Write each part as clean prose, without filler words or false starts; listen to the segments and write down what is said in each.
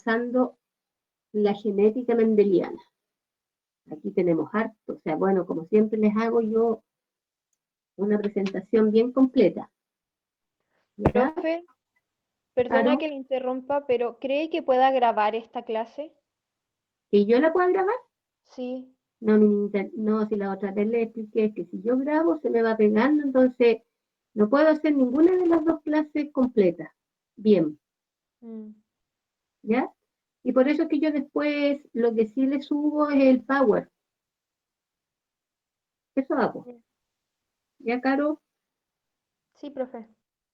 repasando la genética mendeliana. Aquí tenemos harto, o sea, bueno, como siempre les hago yo una presentación bien completa. ¿Ya? Profe, perdona Claro. que le interrumpa, pero ¿cree que pueda grabar esta clase? ¿Que yo la pueda grabar? Sí. No, no, si la otra vez le expliqué que si yo grabo se me va pegando, entonces no puedo hacer ninguna de las dos clases completas. Bien, ¿ya? Y por eso es que yo después lo que sí le subo es el Power. Eso hago. ¿Ya, Caro? Sí, profe.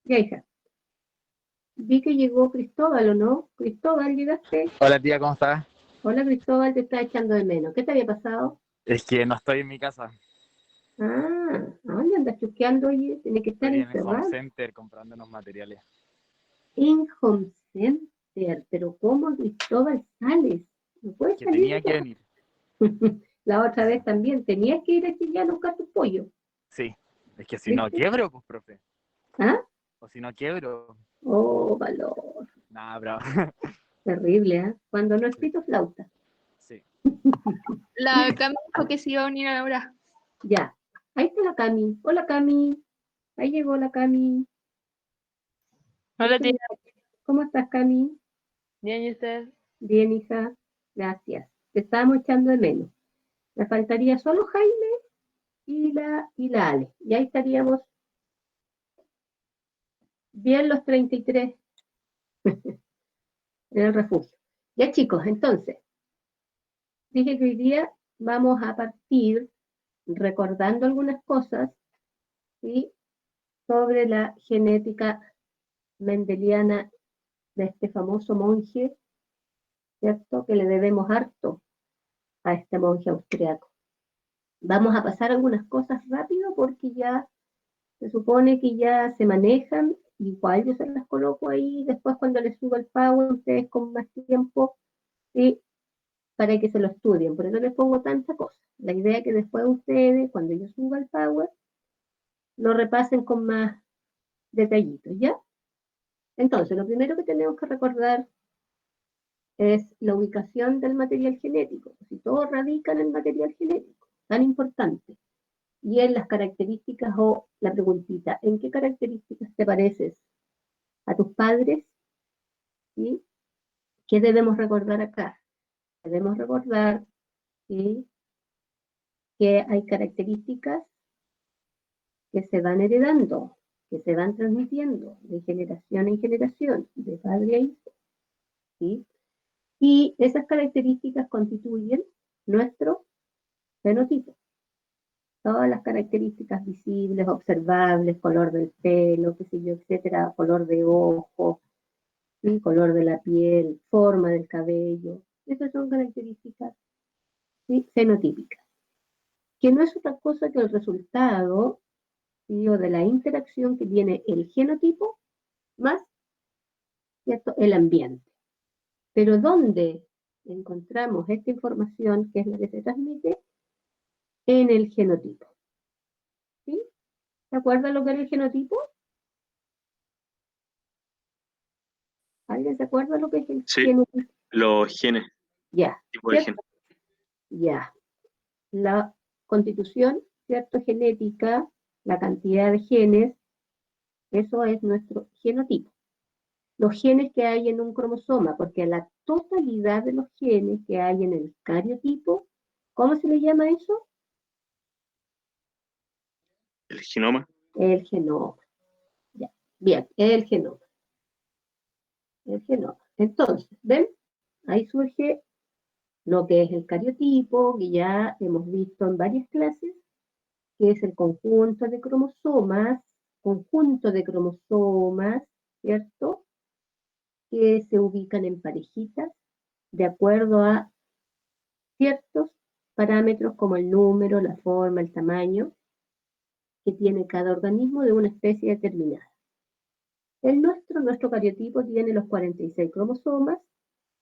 Ya, hija. Vi que llegó Cristóbal, ¿o no? Cristóbal, ¿llegaste? Hola tía, ¿cómo estás? Hola, Cristóbal, te está echando de menos. ¿Qué te había pasado? Es que no estoy en mi casa, Ah, ¿dónde andas chusqueando? Oye, tiene que estar estoy en el home encerrado. center comprando unos materiales. En Home Center, pero ¿cómo, Cristóbal, sales? No Es puedes que salir tenía de que casa. venir. La otra vez también tenías que ir a Chillán a buscar tu pollo, Sí, es que si no ¿viste? quiebro, pues profe. ¿Ah? O si no quiebro, Oh, valor. nada, bravo. Terrible, ¿ah? Cuando no es Sí, pito, flauta. sí. La Cami dijo que se iba a unir ahora. Ya. Ahí está la Cami. Hola, Cami. Ahí llegó la Cami. Hola, tía. ¿Cómo estás, Cami? Bien, ¿y usted? Bien, hija. Gracias. Te estábamos echando de menos. Me faltaría solo Jaime y la Ale. Y ahí estaríamos bien los 33 en el refugio. Ya, chicos, entonces, dije que hoy día vamos a partir recordando algunas cosas, ¿sí?, sobre la genética mendeliana de este famoso monje, ¿cierto?, que le debemos harto a este monje austriaco. Vamos a pasar algunas cosas rápido porque ya se supone que ya se manejan, igual yo se las coloco ahí, después cuando les suba el power, ustedes con más tiempo, ¿sí?, para que se lo estudien, por eso les pongo tanta cosa. La idea es que después ustedes, cuando yo suba el power, lo repasen con más detallitos, ¿ya? Entonces, lo primero que tenemos que recordar es la ubicación del material genético. Si todo radica en el material genético, tan importante. Y en las características o la preguntita, ¿en qué características te pareces a tus padres? ¿Sí? ¿Qué debemos recordar acá? Debemos recordar, ¿sí?, que hay características que se van heredando, que se van transmitiendo de generación en generación, de padre a hijo, ¿sí? Y esas características constituyen nuestro fenotipo. Todas las características visibles, observables, color del pelo, qué sé yo, etcétera, color de ojos, ¿sí?, color de la piel, forma del cabello, esas son características, ¿sí?, fenotípicas, que no es otra cosa que el resultado, ¿sí?, o de la interacción que tiene el genotipo más, ¿cierto?, el ambiente. Pero ¿dónde encontramos esta información, que es la que se transmite? En el genotipo. ¿Sí? ¿Se acuerdan lo que era el genotipo? ¿Alguien se acuerda lo que es el genotipo? Los genes, Ya, tipo de genes. Ya. La constitución, ¿cierto?, genética, la cantidad de genes, eso es nuestro genotipo. Los genes que hay en un cromosoma, porque a la totalidad de los genes que hay en el cariotipo, ¿cómo se le llama eso? El genoma. El genoma. Ya. Bien, el genoma. El genoma. Entonces, ¿ven? Ahí surge lo que es el cariotipo, que ya hemos visto en varias clases, que es el conjunto de cromosomas, ¿cierto?, que se ubican en parejitas de acuerdo a ciertos parámetros como el número, la forma, el tamaño que tiene cada organismo de una especie determinada. Nuestro cariotipo tiene los 46 cromosomas,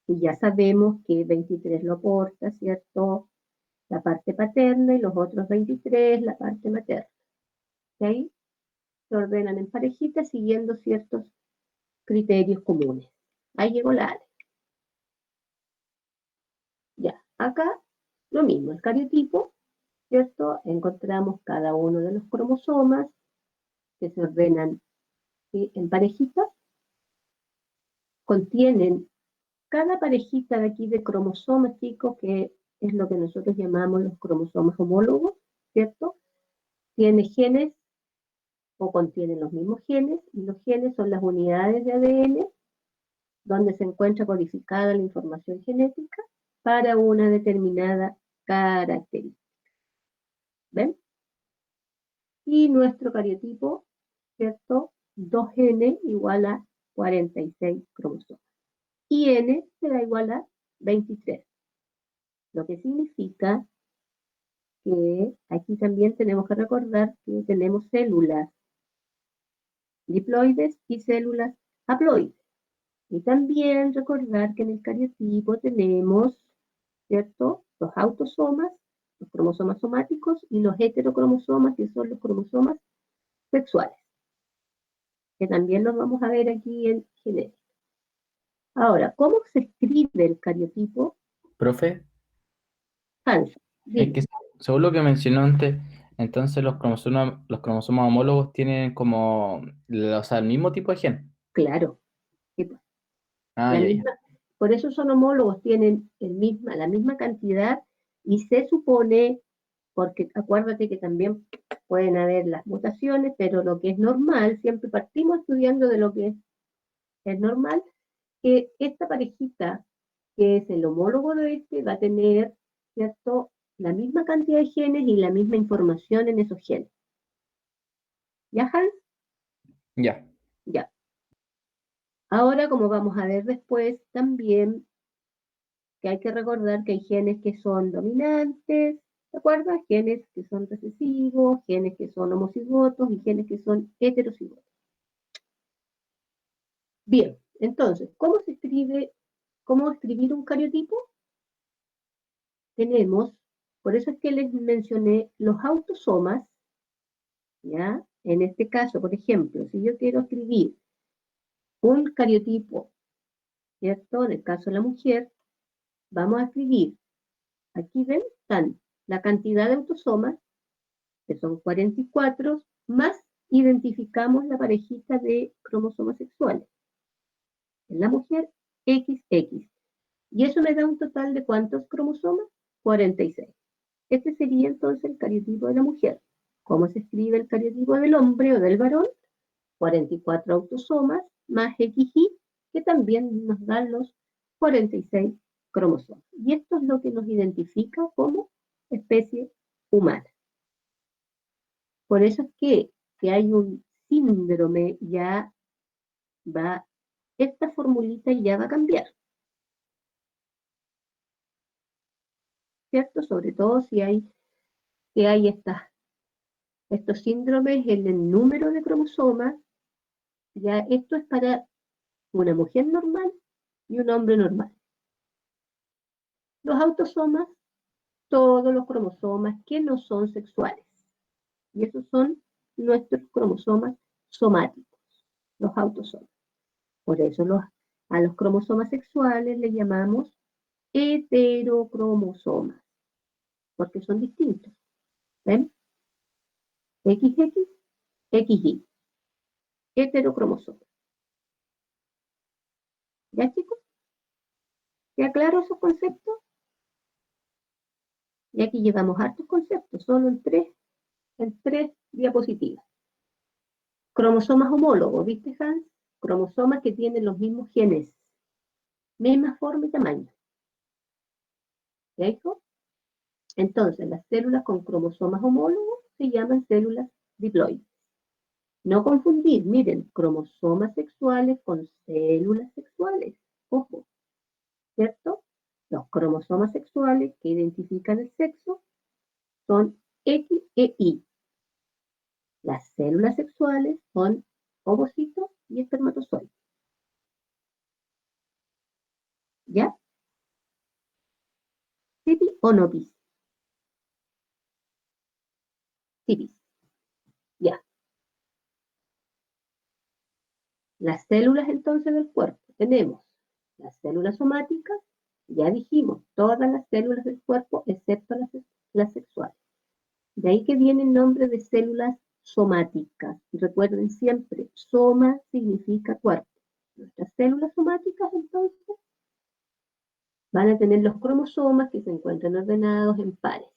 y ya sabemos que 23 lo aporta, ¿cierto?, la parte paterna, y los otros 23 la parte materna. ¿Y ahí se ordenan en parejitas siguiendo ciertos criterios comunes? Ahí llegó la Ale. Acá, lo mismo, el cariotipo, ¿cierto? Encontramos cada uno de los cromosomas que se ordenan, ¿sí?, en parejitas. Contienen cada parejita de aquí de cromosomas, chicos, que es lo que nosotros llamamos los cromosomas homólogos, ¿cierto? Tiene genes o contienen los mismos genes, y los genes son las unidades de ADN donde se encuentra codificada la información genética para una determinada característica. ¿Ven? Y nuestro cariotipo, ¿cierto? 2N igual a 46 cromosomas. Y N será igual a 23. Lo que significa que aquí también tenemos que recordar que tenemos células diploides y células haploides. Y también recordar que en el cariotipo tenemos, ¿cierto?, los autosomas, los cromosomas somáticos, y los heterocromosomas, que son los cromosomas sexuales, que también los vamos a ver aquí en genética. Ahora, ¿cómo se escribe el cariotipo? Profe, Hans, es dime. que según lo que mencionó antes, entonces los cromosomas homólogos tienen como, o sea, el mismo tipo de gen. Claro, sí, pues, Ah, la ya, ya. misma, por eso son homólogos, tienen la misma cantidad, y se supone, porque acuérdate que también pueden haber las mutaciones, pero lo que es normal, siempre partimos estudiando de lo que es normal, que esta parejita, que es el homólogo de este, va a tener, ¿cierto?, la misma cantidad de genes y la misma información en esos genes. ¿Ya, Hans? Ya. Ya. Ahora, como vamos a ver después, también que hay que recordar que hay genes que son dominantes, ¿de acuerdo? Genes que son recesivos, genes que son homocigotos y genes que son heterocigotos. Bien, entonces, ¿cómo escribir un cariotipo? Tenemos, por eso es que les mencioné los autosomas, ¿ya? En este caso, por ejemplo, si yo quiero escribir un cariotipo, ¿cierto? En el caso de la mujer, vamos a escribir, aquí ven, están la cantidad de autosomas, que son 44, más identificamos la parejita de cromosomas sexuales. En la mujer, XX. Y eso me da un total de ¿cuántos cromosomas? 46. Este sería entonces el cariotipo de la mujer. ¿Cómo se escribe el cariotipo del hombre o del varón? 44 autosomas más XY, que también nos dan los 46 cromosomas. Y esto es lo que nos identifica como especie humana. Por eso es que si hay un síndrome, ya va, esta formulita ya va a cambiar, ¿cierto? Sobre todo si hay estos síndromes en el número de cromosomas, ya esto es para una mujer normal y un hombre normal. Los autosomas, todos los cromosomas que no son sexuales. Y esos son nuestros cromosomas somáticos, los autosomas. Por eso a los cromosomas sexuales le llamamos heterocromosomas, porque son distintos. ¿Ven? XX, XY. Heterocromosomas. ¿Ya, chicos? ¿Ya claro esos conceptos? Y aquí llevamos hartos conceptos, solo en tres diapositivas. Cromosomas homólogos, ¿viste, Hans? Cromosomas que tienen los mismos genes, misma forma y tamaño. ¿Ya, hijo? Entonces, las células con cromosomas homólogos se llaman células diploides. No confundir, miren, cromosomas sexuales con células sexuales. Ojo, ¿cierto? Los cromosomas sexuales que identifican el sexo son X e Y. Las células sexuales son ovocitos y espermatozoides. ¿Ya? ¿Sí o no pis? Sí pis. Ya. Las células entonces del cuerpo. Tenemos las células somáticas y ya dijimos, todas las células del cuerpo excepto las sexuales. De ahí que viene el nombre de células somáticas. Y recuerden siempre, soma significa cuerpo. Nuestras células somáticas, entonces, van a tener los cromosomas que se encuentran ordenados en pares.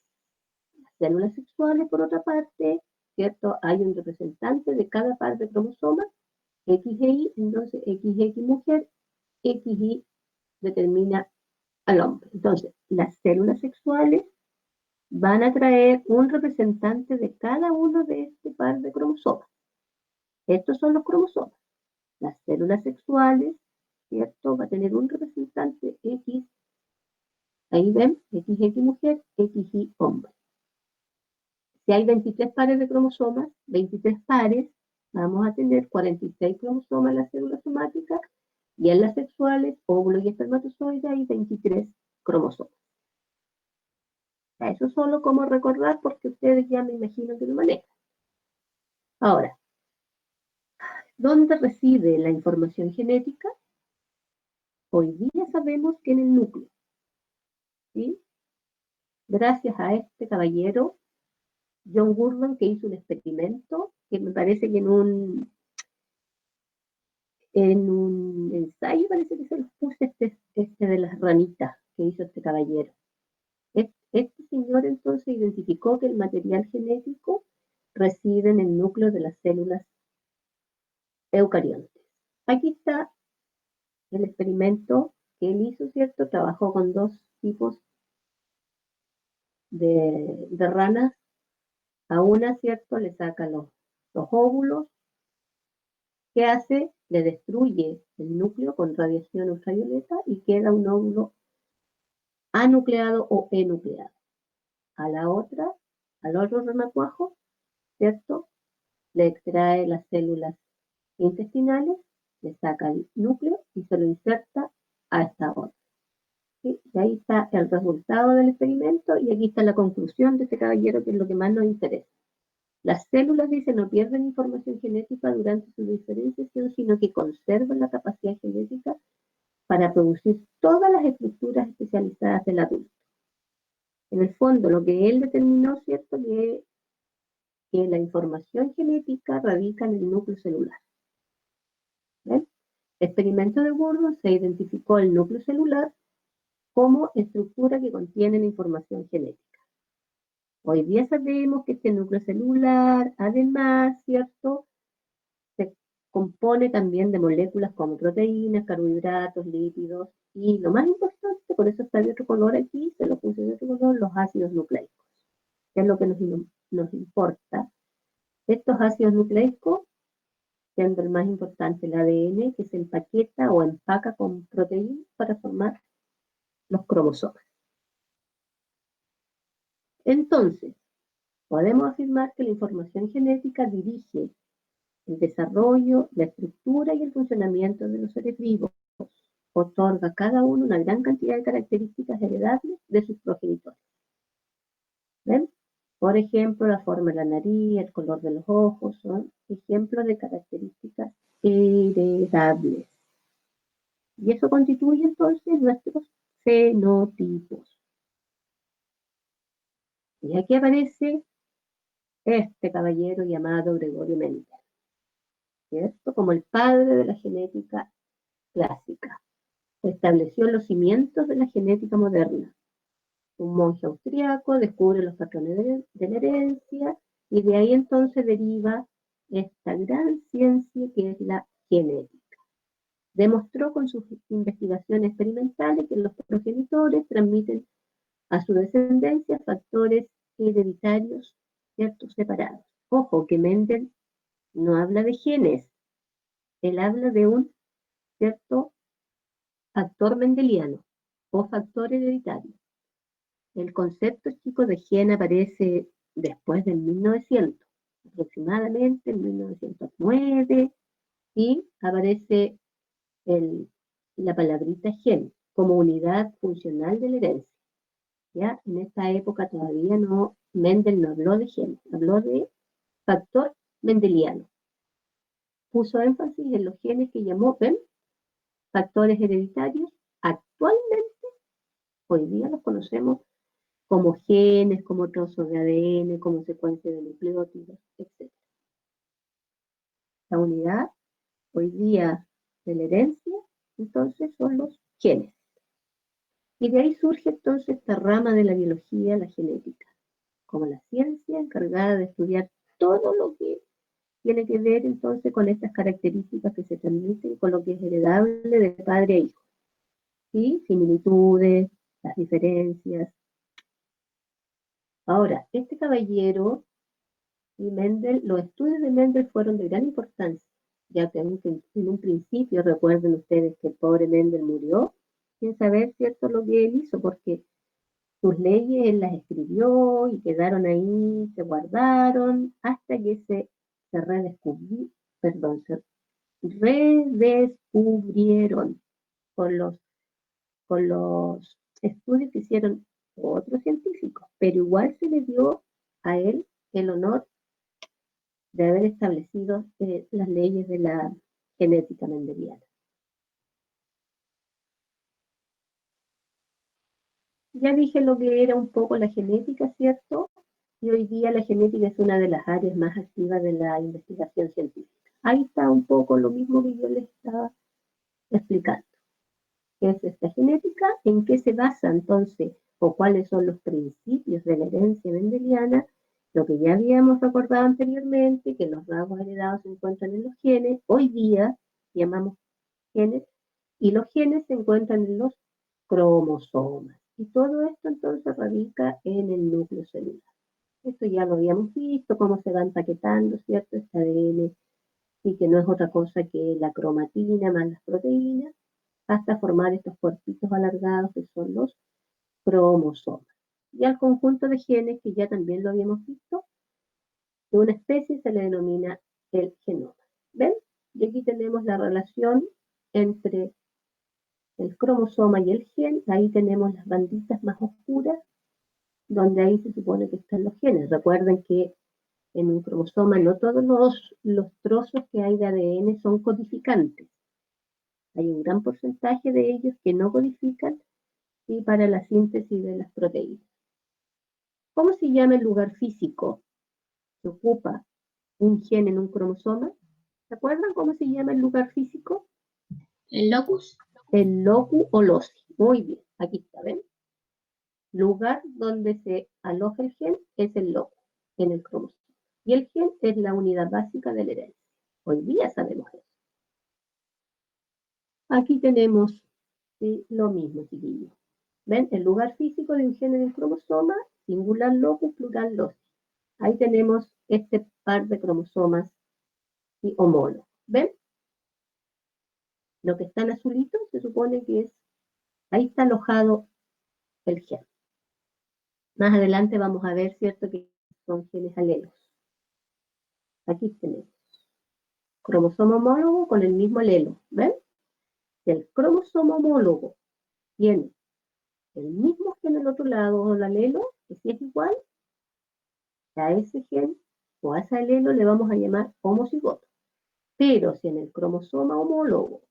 Las células sexuales, por otra parte, ¿cierto? Hay un representante de cada par de cromosomas, X e Y, entonces XX mujer, XY determina al hombre. Entonces, las células sexuales van a traer un representante de cada uno de este par de cromosomas. Estos son los cromosomas. Las células sexuales, ¿cierto? Va a tener un representante X, ahí ven, XX mujer, XY hombre. Si hay 23 pares de cromosomas, 23 pares, vamos a tener 46 cromosomas en las células somáticas y en las sexuales, óvulo y espermatozoide, hay 23 cromosomas. Eso solo como recordar porque ustedes ya me imagino que lo manejan. Ahora, ¿dónde reside la información genética? Hoy día sabemos que en el núcleo. ¿Sí? Gracias a este caballero, John Gurdon, que hizo un experimento, que me parece que en un ensayo, parece que se los puse este de las ranitas que hizo este caballero. Este señor entonces identificó que el material genético reside en el núcleo de las células eucariontes. Aquí está el experimento que él hizo, ¿cierto? Trabajó con dos tipos de ranas. A una, ¿cierto? Le saca los óvulos. ¿Qué hace? Le destruye el núcleo con radiación ultravioleta y queda un óvulo anucleado o enucleado. A la otra, al otro renacuajo, ¿cierto? Le extrae las células intestinales, le saca el núcleo y se lo inserta a esta otra. ¿Sí? Y ahí está el resultado del experimento y aquí está la conclusión de este caballero, que es lo que más nos interesa. Las células, dice, no pierden información genética durante su diferenciación, sino que conservan la capacidad genética para producir todas las estructuras especializadas del adulto. En el fondo, lo que él determinó, ¿cierto?, que la información genética radica en el núcleo celular. ¿Ven? Experimento de Gurdon, se identificó el núcleo celular como estructura que contiene la información genética. Hoy día sabemos que este núcleo celular, además, ¿cierto?, se compone también de moléculas como proteínas, carbohidratos, lípidos, y lo más importante, por eso está de otro color aquí, se lo puse de otro color, los ácidos nucleicos, que es lo que nos importa. Estos ácidos nucleicos, siendo el más importante el ADN, que se empaqueta o empaca con proteínas para formar los cromosomas. Entonces, podemos afirmar que la información genética dirige el desarrollo, la estructura y el funcionamiento de los seres vivos. Otorga a cada uno una gran cantidad de características heredables de sus progenitores. ¿Ven? Por ejemplo, la forma de la nariz, el color de los ojos, son ejemplos de características heredables. Y eso constituye entonces nuestros fenotipos. Y aquí aparece este caballero llamado Gregorio Mendel, ¿cierto? Como el padre de la genética clásica. Estableció los cimientos de la genética moderna. Un monje austriaco descubre los patrones de la herencia y de ahí entonces deriva esta gran ciencia que es la genética. Demostró con sus investigaciones experimentales que los progenitores transmiten a su descendencia factores hereditarios, ¿cierto?, separados. Ojo, que Mendel no habla de genes, él habla de un, ¿cierto?, factor mendeliano o factor hereditario. El concepto, chicos, de gen aparece después del 1900, aproximadamente en 1909, y aparece la palabrita gen como unidad funcional de la herencia. ¿Ya? En esta época todavía Mendel no habló de gen, habló de factor mendeliano. Puso énfasis en los genes que llamó, ¿ven?, factores hereditarios. Actualmente Hoy día los conocemos como genes, como trozos de ADN, como secuencia de nucleótidos, etc. La unidad hoy día de la herencia, entonces, son los genes. Y de ahí surge entonces esta rama de la biología, la genética, como la ciencia encargada de estudiar todo lo que tiene que ver entonces con estas características que se transmiten, con lo que es heredable de padre a hijo. ¿Sí? Similitudes, las diferencias. Ahora, este caballero y Mendel, los estudios de Mendel fueron de gran importancia, ya que en un principio, recuerden ustedes que el pobre Mendel murió sin saber, ¿cierto?, lo que él hizo, porque sus leyes él las escribió y quedaron ahí, se guardaron, hasta que se redescubrieron con los estudios que hicieron otros científicos, pero igual se le dio a él el honor de haber establecido las leyes de la genética mendeliana. Ya dije lo que era un poco la genética, ¿cierto? Y hoy día la genética es una de las áreas más activas de la investigación científica. Ahí está un poco lo mismo que yo les estaba explicando. ¿Qué es esta genética? ¿En qué se basa entonces? ¿O cuáles son los principios de la herencia mendeliana? Lo que ya habíamos recordado anteriormente, que los rasgos heredados se encuentran en los genes, hoy día llamamos genes, y los genes se encuentran en los cromosomas. Y todo esto entonces radica en el núcleo celular. Esto ya lo habíamos visto, cómo se va empaquetando, ¿cierto? Este ADN, y que no es otra cosa que la cromatina más las proteínas, hasta formar estos cuerpitos alargados que son los cromosomas. Y al conjunto de genes, que ya también lo habíamos visto, de una especie se le denomina el genoma. ¿Ven? Y aquí tenemos la relación entre el cromosoma y el gen. Ahí tenemos las banditas más oscuras, donde ahí se supone que están los genes. Recuerden que en un cromosoma no todos los trozos que hay de ADN son codificantes. Hay un gran porcentaje de ellos que no codifican y para la síntesis de las proteínas. ¿Cómo se llama el lugar físico que ocupa un gen en un cromosoma? ¿Se acuerdan cómo se llama el lugar físico? El locus. El locu o loci. Muy bien, aquí está, ¿ven? Lugar donde se aloja el gen es el locu, en el cromosoma. Y el gen es la unidad básica de la herencia. Hoy día sabemos eso. Aquí tenemos, ¿sí?, lo mismo, chiquillos. ¿Ven? El lugar físico de un gen en el cromosoma, singular locus, plural loci. Ahí tenemos este par de cromosomas y homólogos. ¿Ven? Lo que está en azulito se supone que es, ahí está alojado el gen. Más adelante vamos a ver, ¿cierto?, que son genes alelos. Aquí tenemos cromosoma homólogo con el mismo alelo. ¿Ven? Si el cromosoma homólogo tiene el mismo gen al otro lado o el alelo, que si es igual, a ese gen o a ese alelo le vamos a llamar homocigoto. Pero si en el cromosoma homólogo,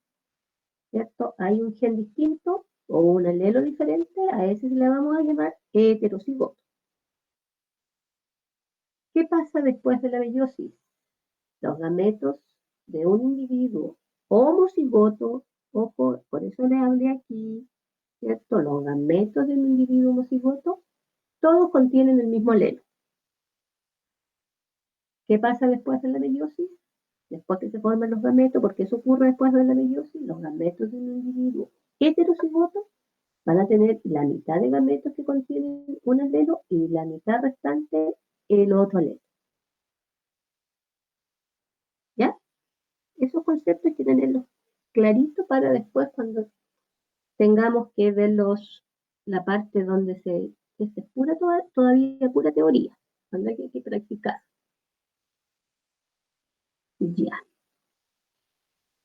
¿cierto?, hay un gen distinto o un alelo diferente, a ese le vamos a llamar heterocigoto. ¿Qué pasa después de la meiosis? Los gametos de un individuo homocigoto, ojo, por eso le hablé aquí, ¿cierto? Los gametos de un individuo homocigoto, todos contienen el mismo alelo. ¿Qué pasa después de la meiosis? Después que se forman los gametos, porque eso ocurre después de la meiosis, los gametos de un individuo heterocigoto van a tener la mitad de gametos que contienen un alelo y la mitad restante el otro alelo. ¿Ya? Esos conceptos hay que tenerlos claritos para después, cuando tengamos que ver la parte donde es pura, todavía pura teoría, donde hay que practicar. Ya.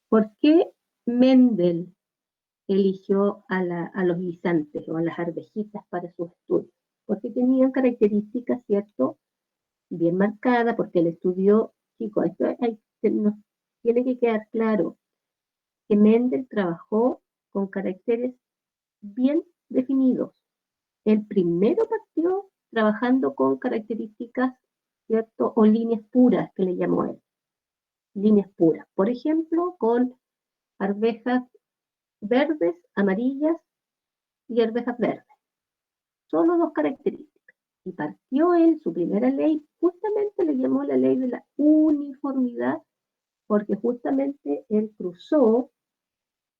¿Por qué Mendel eligió a los guisantes o a las arvejitas para sus estudios? Porque tenían características, ¿cierto?, bien marcadas, porque él estudió, chicos, esto nos tiene que quedar claro, que Mendel trabajó con caracteres bien definidos. el primero partió trabajando con características, ¿cierto? O líneas puras, que le llamó él. Líneas puras. Por ejemplo, con arvejas verdes, amarillas y arvejas verdes. Solo dos características. Y partió él, su primera ley, justamente le llamó la ley de la uniformidad, porque justamente él cruzó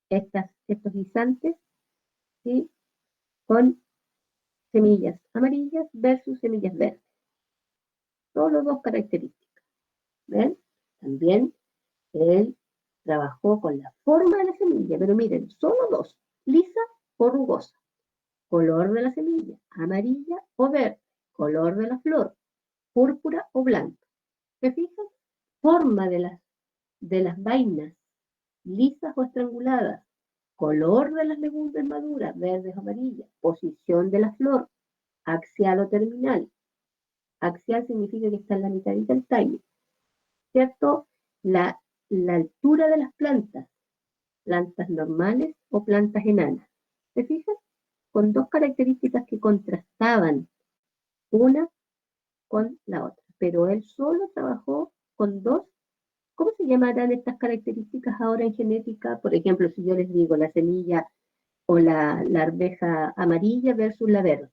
estos guisantes, ¿sí? Con semillas amarillas versus semillas verdes. Solo dos características. ¿Ven? También él trabajó con la forma de la semilla, pero miren, solo dos, lisa o rugosa. Color de la semilla, amarilla o verde. Color de la flor, púrpura o blanca. ¿Se fijan? Forma de las vainas, lisas o estranguladas. Color de las legumbres maduras, verdes o amarillas. Posición de la flor, axial o terminal. Axial significa que está en la mitad del tallo. ¿Cierto? La altura de las plantas normales o plantas enanas. ¿Se fijan? Con dos características que contrastaban una con la otra. Pero él solo trabajó con dos. ¿Cómo se llamarán estas características ahora en genética? Por ejemplo, si yo les digo la semilla o la arveja amarilla versus la verde.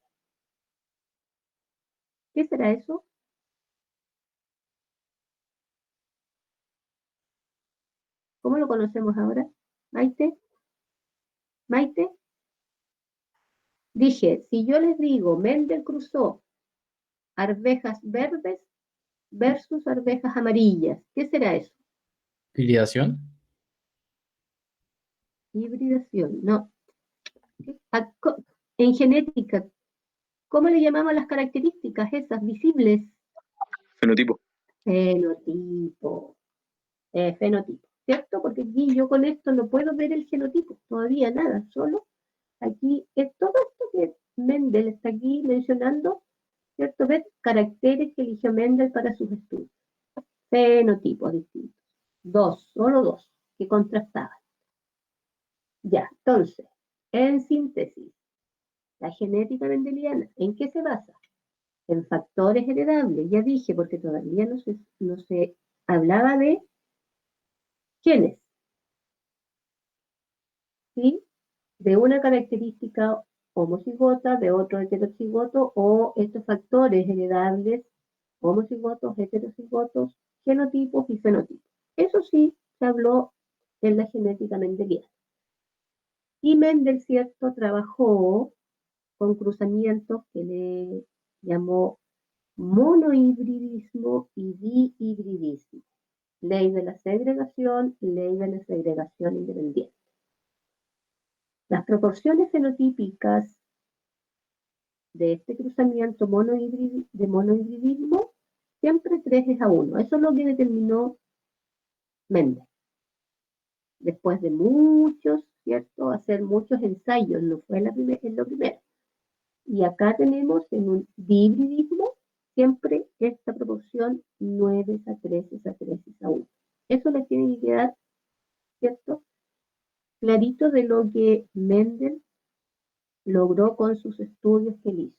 ¿Qué será eso? ¿Cómo lo conocemos ahora? ¿Maite? ¿Maite? Dije, si yo les digo, Mendel cruzó arvejas verdes versus arvejas amarillas, ¿qué será eso? Hibridación. Hibridación, no. En genética, ¿cómo le llamamos las características esas visibles? Fenotipo. Fenotipo. Fenotipo, ¿cierto? Porque aquí yo con esto no puedo ver el genotipo, todavía nada, solo aquí es todo esto que Mendel está aquí mencionando, ¿cierto? ¿Ves? Caracteres que eligió Mendel para sus estudios. Fenotipos distintos. Solo dos, que contrastaban. Ya, entonces, en síntesis, la genética mendeliana, ¿en qué se basa? En factores heredables, ya dije, porque todavía no se hablaba de genes, ¿sí? De una característica homocigota, de otro heterocigoto, o estos factores heredables, homocigotos, heterocigotos, genotipos y fenotipos. Eso sí, se habló en la genética mendeliana. Y Mendel, cierto, trabajó con cruzamientos que le llamó monohibridismo y dihibridismo. Ley de la segregación, ley de la segregación independiente. Las proporciones fenotípicas de este cruzamiento de monohibridismo, siempre 3:1. Eso es lo que determinó Mendel. Después de muchos, ¿cierto? Hacer muchos ensayos, no fue en lo primero. Y acá tenemos en un dihibridismo siempre esta proporción 9:3:3:1. Eso les tiene que quedar, ¿cierto? Clarito de lo que Mendel logró con sus estudios que él hizo.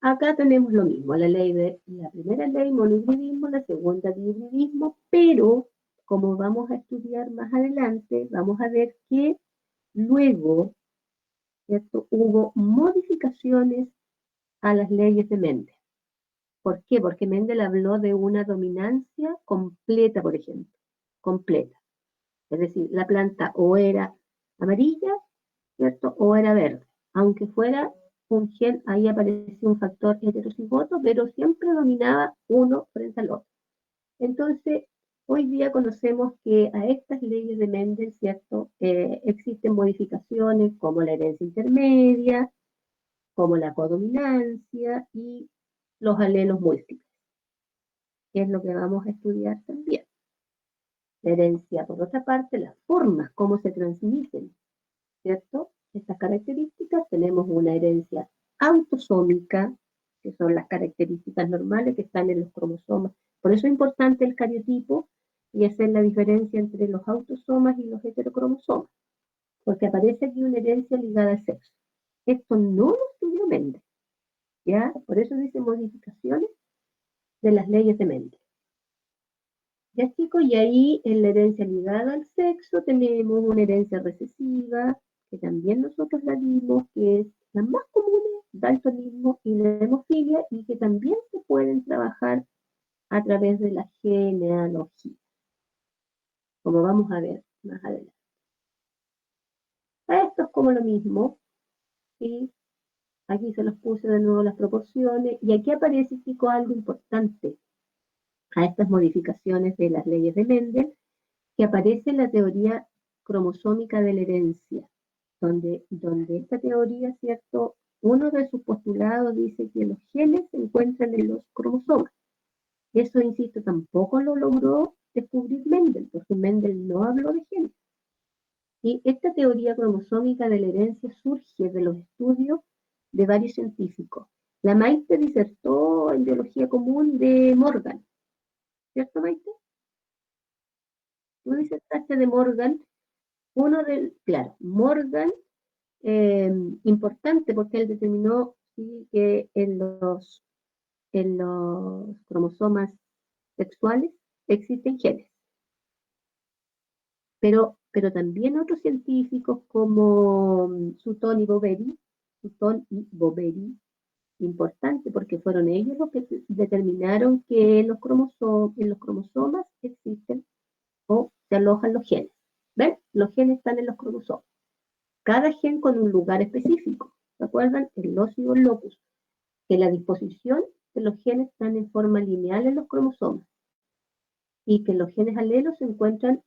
Acá tenemos lo mismo, la primera ley, monohibridismo, la segunda, dihibridismo, pero como vamos a estudiar más adelante, vamos a ver que luego, ¿cierto?, hubo modificaciones a las leyes de Mendel. ¿Por qué? Porque Mendel habló de una dominancia completa, por ejemplo, completa. Es decir, la planta o era amarilla, ¿cierto?, o era verde. Aunque fuera un gen, ahí aparecía un factor heterocigoto, pero siempre dominaba uno frente al otro. Entonces, hoy día conocemos que a estas leyes de Mendel, ¿cierto?, existen modificaciones como la herencia intermedia, como la codominancia y los alelos múltiples, que es lo que vamos a estudiar también. La herencia, por otra parte, las formas, cómo se transmiten, ¿cierto? Estas características, tenemos una herencia autosómica, que son las características normales que están en los cromosomas. Por eso es importante el cariotipo y hacer la diferencia entre los autosomas y los heterocromosomas, porque aparece aquí una herencia ligada al sexo. Esto no lo estudió Mendel, ¿ya? Por eso dice modificaciones de las leyes de Mendel. Ya, chicos, y ahí en la herencia ligada al sexo tenemos una herencia recesiva, que también nosotros la vimos, que es la más común, daltonismo y la hemofilia, y que también se pueden trabajar a través de la genealogía, como vamos a ver más adelante. Esto es como lo mismo, y aquí se los puse de nuevo las proporciones, y aquí aparece, chicos, algo importante a estas modificaciones de las leyes de Mendel, que aparece en la teoría cromosómica de la herencia, donde esta teoría, ¿cierto? Uno de sus postulados dice que los genes se encuentran en los cromosomas. Eso, insisto, tampoco lo logró descubrir Mendel, porque Mendel no habló de genes. Y esta teoría cromosómica de la herencia surge de los estudios de varios científicos. La Maite disertó en biología común de Morgan, ¿cierto, Maite? Tú disertaste de Morgan, claro, Morgan, importante porque él determinó sí, que en los cromosomas sexuales existen genes. Pero también otros científicos como Sutton y Boveri, importante porque fueron ellos los que determinaron que en los cromosomas existen o se alojan los genes. ¿Ven? Los genes están en los cromosomas. Cada gen con un lugar específico. ¿Se acuerdan? El lócido, el locus. Que la disposición de los genes están en forma lineal en los cromosomas. Y que los genes alelos se encuentran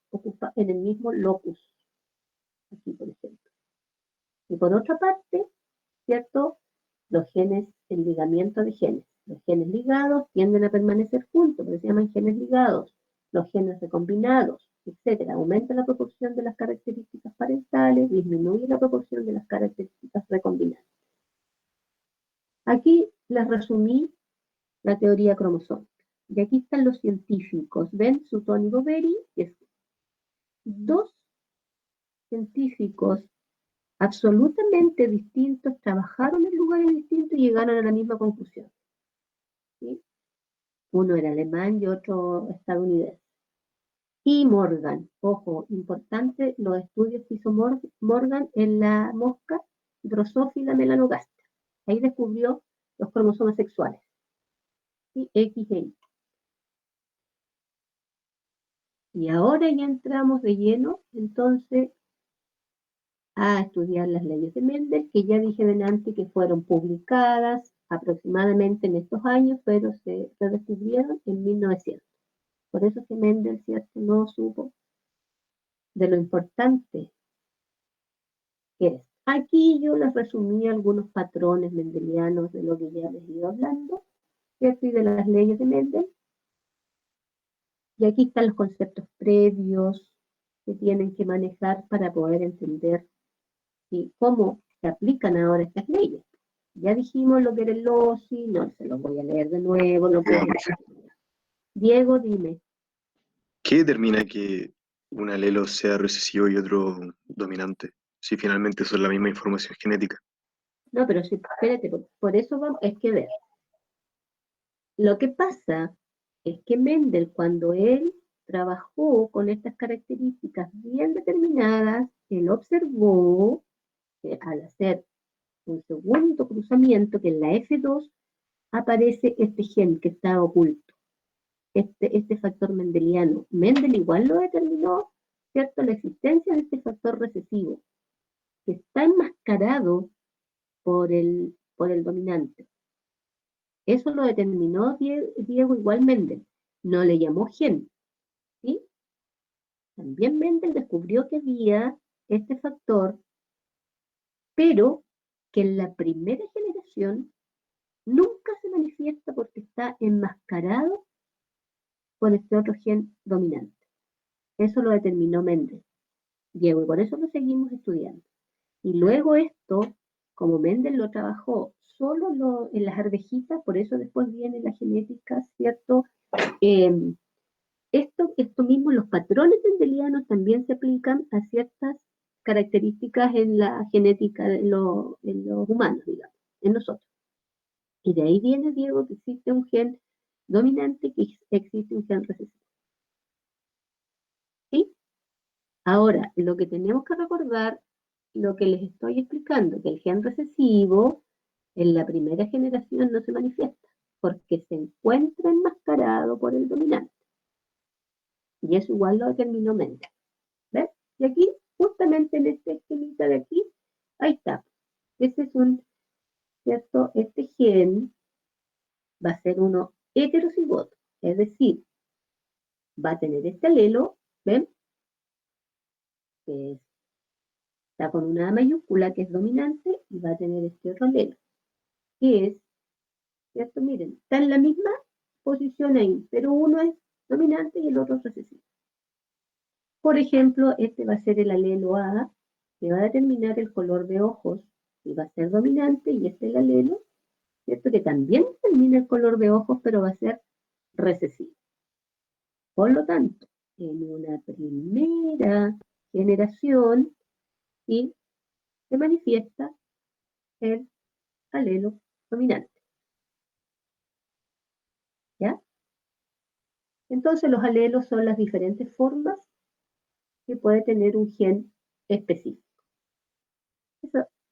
en el mismo locus. Aquí, por ejemplo. Y por otra parte, ¿cierto? Los genes, el ligamiento de genes. Los genes ligados tienden a permanecer juntos, porque se llaman genes ligados. Los genes recombinados, etc. Aumenta la proporción de las características parentales, disminuye la proporción de las características recombinadas. Aquí les resumí la teoría cromosómica. Y aquí están los científicos. ¿Ven? Sutton y Boveri. Dos científicos absolutamente distintos, trabajaron en lugares distintos y llegaron a la misma conclusión. ¿Sí? Uno era alemán y otro estadounidense. Y Morgan, ojo, importante, los estudios que hizo Morgan en la mosca Drosophila melanogaster. Ahí descubrió los cromosomas sexuales. ¿Sí? X e Y. Y ahora ya entramos de lleno, entonces, a estudiar las leyes de Mendel, que ya dije delante que fueron publicadas aproximadamente en estos años, pero se redescubrieron en 1900. Por eso que Mendel, ¿cierto?, no supo de lo importante que es. Aquí yo les resumí algunos patrones mendelianos de lo que ya les he ido hablando, ¿cierto?, y de las leyes de Mendel. Y aquí están los conceptos previos que tienen que manejar para poder entender ¿sí? cómo se aplican ahora estas leyes. Ya dijimos lo que era el LOCI, no se lo voy a leer de nuevo. Diego, dime. ¿Qué determina que un alelo sea recesivo y otro dominante? Si finalmente son la misma información genética. No, pero sí, espérate, por eso vamos, es que ver. Lo que pasa es que Mendel, cuando él trabajó con estas características bien determinadas, él observó que al hacer un segundo cruzamiento, que en la F2 aparece este gen que está oculto, este factor mendeliano. Mendel igual lo determinó, ¿cierto?, la existencia de este factor recesivo, que está enmascarado por el dominante. Eso lo determinó Diego igual Mendel, no le llamó gen, ¿sí? También Mendel descubrió que había este factor, pero que en la primera generación nunca se manifiesta porque está enmascarado con este otro gen dominante. Eso lo determinó Mendel, Diego, y por eso lo seguimos estudiando. Y luego esto, como Mendel lo trabajó solo en las arvejitas, por eso después viene la genética, ¿cierto? Esto mismo, los patrones mendelianos también se aplican a ciertas características en la genética en los humanos, digamos, en nosotros. Y de ahí viene, Diego, que existe un gen dominante, que existe un gen recesivo. ¿Sí? Ahora, lo que tenemos que recordar, lo que les estoy explicando, que el gen recesivo en la primera generación no se manifiesta, porque se encuentra enmascarado por el dominante. Y eso igual lo determinó Mendel. ¿Ves? Y aquí, justamente en este esquemita de aquí, ahí está. Ese es un, ¿cierto? Este gen va a ser uno heterocigoto, es decir, va a tener este alelo, ¿ven? Que está con una A mayúscula que es dominante y va a tener este otro alelo, que es, ¿cierto? Miren, está en la misma posición ahí, pero uno es dominante y el otro es recesivo. Por ejemplo, este va a ser el alelo A, que va a determinar el color de ojos, y va a ser dominante, y este es el alelo, ¿cierto? Que también determina el color de ojos, pero va a ser recesivo. Por lo tanto, en una primera generación, ¿sí?, se manifiesta el alelo dominante. ¿Ya? Entonces, los alelos son las diferentes formas que puede tener un gen específico.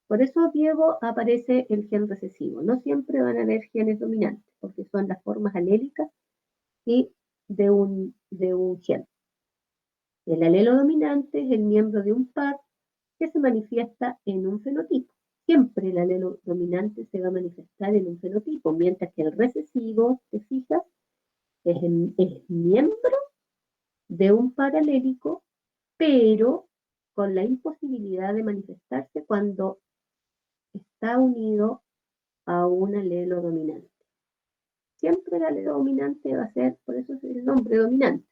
Por eso, Diego, aparece el gen recesivo. No siempre van a haber genes dominantes, porque son las formas alélicas y de un gen. El alelo dominante es el miembro de un par que se manifiesta en un fenotipo. Siempre el alelo dominante se va a manifestar en un fenotipo, mientras que el recesivo, ¿te fijas?, es miembro de un par alélico, pero con la imposibilidad de manifestarse cuando está unido a un alelo dominante. Siempre el alelo dominante va a ser, por eso es el nombre dominante.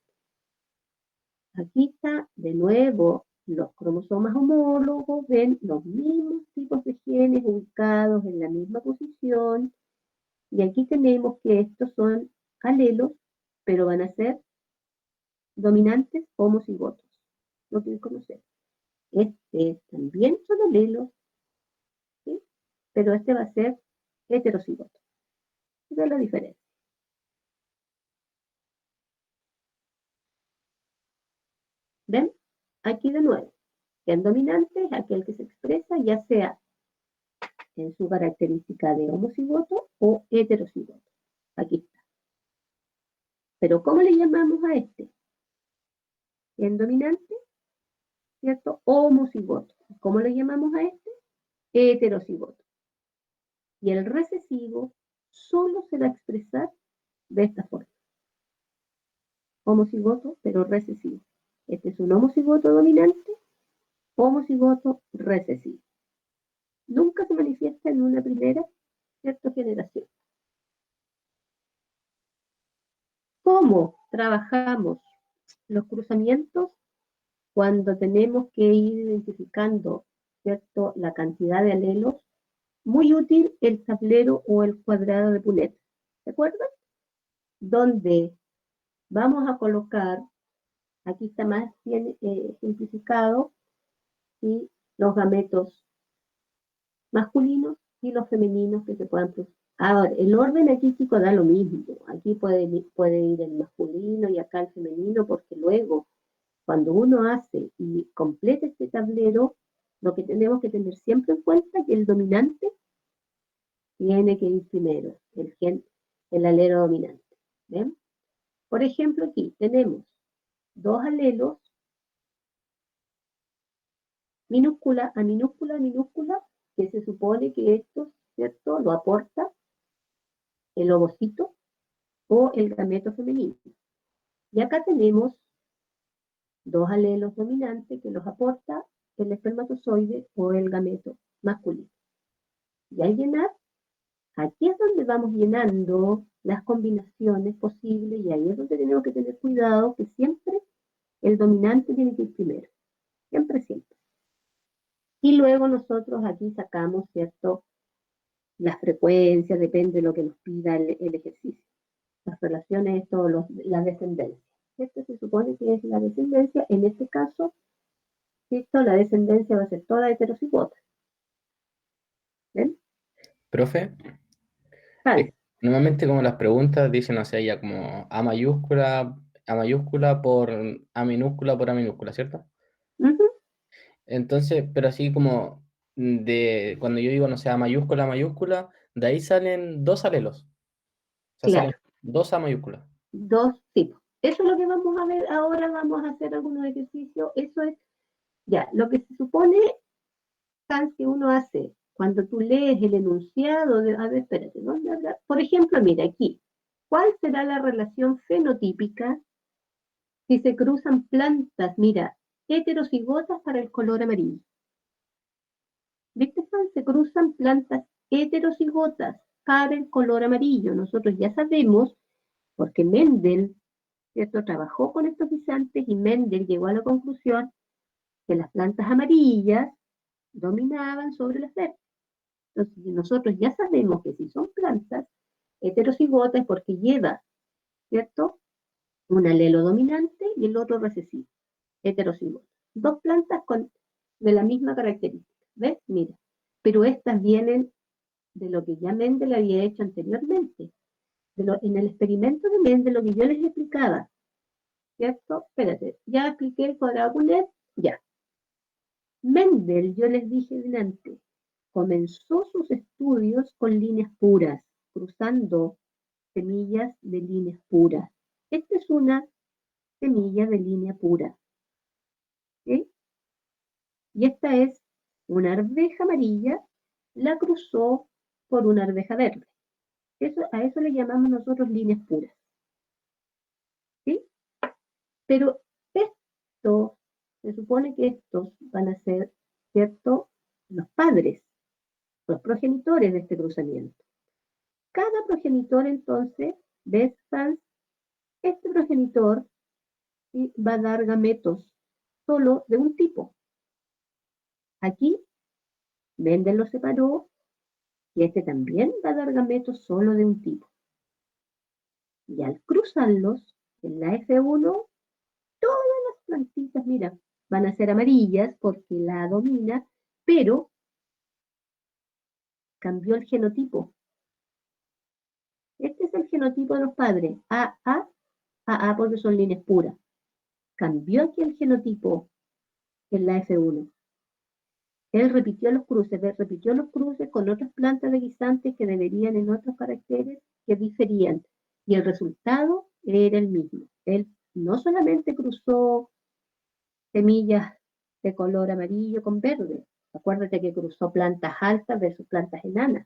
Aquí está de nuevo los cromosomas homólogos, ven los mismos tipos de genes ubicados en la misma posición, y aquí tenemos que estos son alelos, pero van a ser dominantes homocigotos. Lo quieren conocer. Este también son alelos, ¿sí?, pero este va a ser heterocigoto. Esa es la diferencia. ¿Ven? Aquí de nuevo. Gen dominante es aquel que se expresa ya sea en su característica de homocigoto o heterocigoto. Aquí está. Pero ¿cómo le llamamos a este? Gen dominante, ¿cierto? Homocigoto. ¿Cómo le llamamos a este? Heterocigoto. Y el recesivo solo se va a expresar de esta forma. Homocigoto, pero recesivo. Este es un homocigoto dominante, homocigoto recesivo. Nunca se manifiesta en una primera, ¿cierto?, generación. ¿Cómo trabajamos los cruzamientos? Cuando tenemos que ir identificando, ¿cierto?, la cantidad de alelos. Muy útil el tablero o el cuadrado de Punnett. ¿Se acuerdan? Donde vamos a colocar, aquí está más bien simplificado, ¿sí?, los gametos masculinos y los femeninos que se puedan producir. Ahora, el orden aquí, chicos, da lo mismo. Aquí puede ir el masculino y acá el femenino, porque luego, cuando uno hace y completa este tablero, lo que tenemos que tener siempre en cuenta es que el dominante tiene que ir primero, el alelo dominante. ¿Ven? Por ejemplo, aquí tenemos dos alelos, minúscula a minúscula a minúscula, que se supone que esto, ¿cierto?, lo aporta el ovocito o el gameto femenino. Y acá tenemos dos alelos dominantes que los aporta el espermatozoide o el gameto masculino. Y al llenar, aquí es donde vamos llenando las combinaciones posibles, y ahí es donde tenemos que tener cuidado, que siempre el dominante tiene que ir primero. Siempre, siempre. Y luego nosotros aquí sacamos, ¿cierto?, las frecuencias, depende de lo que nos pida el ejercicio. Las relaciones, las descendencias. Esto se supone que es la descendencia, en este caso, ¿Listo? La descendencia va a ser toda heterocigota. ¿Ven? Profe, Vale. normalmente como las preguntas dicen, o sea, ya como A mayúscula por A minúscula, ¿cierto? Ujú. Entonces, pero así como de cuando yo digo, no sé, A mayúscula, de ahí salen dos alelos. O sea, salen Claro, dos A mayúsculas. dos tipos. Eso es lo que vamos a ver ahora, vamos a hacer algunos ejercicios. Eso es, ya, lo que se supone, Hans, que uno hace cuando tú lees el enunciado de, a ver, espérate, ¿dónde habla? Por ejemplo, mira aquí, ¿cuál será la relación fenotípica si se cruzan plantas, mira, heterocigotas para el color amarillo? ¿Viste, Hans? Se cruzan plantas heterocigotas para el color amarillo. Nosotros ya sabemos, porque Mendel, ¿cierto?, trabajó con estos guisantes y Mendel llegó a la conclusión que las plantas amarillas dominaban sobre las verdes. Entonces, nosotros ya sabemos que si son plantas heterocigotas es porque lleva, ¿cierto?, un alelo dominante y el otro recesivo, heterocigoto. Dos plantas de la misma característica. ¿Ves? Mira. Pero estas vienen de lo que ya Mendel había hecho anteriormente. En el experimento de Mendel, lo que yo les explicaba, ¿cierto? Espérate, ya expliqué el cuadrado Punnett, ya. Mendel, yo les dije delante, comenzó sus estudios con líneas puras, cruzando semillas de líneas puras. Esta es una semilla de línea pura. ¿Sí? Y esta es una arveja amarilla, la cruzó por una arveja verde. A eso le llamamos nosotros líneas puras. ¿Sí? Pero esto, se supone que estos van a ser, ¿cierto?, los padres, los progenitores de este cruzamiento. Cada progenitor, entonces, ¿ves, Hans? Este progenitor, ¿sí?, va a dar gametos solo de un tipo. Aquí, Mendel lo separó y este también va a dar gametos solo de un tipo. Y al cruzarlos, en la F1, todas las plantitas, mira, van a ser amarillas porque la domina, pero cambió el genotipo. Este es el genotipo de los padres, AA porque son líneas puras. Cambió aquí el genotipo en la F1. Él repitió los cruces con otras plantas de guisantes que deberían en otros caracteres que diferían. Y el resultado era el mismo. Él no solamente cruzó semillas de color amarillo con verde, acuérdate que cruzó plantas altas versus plantas enanas,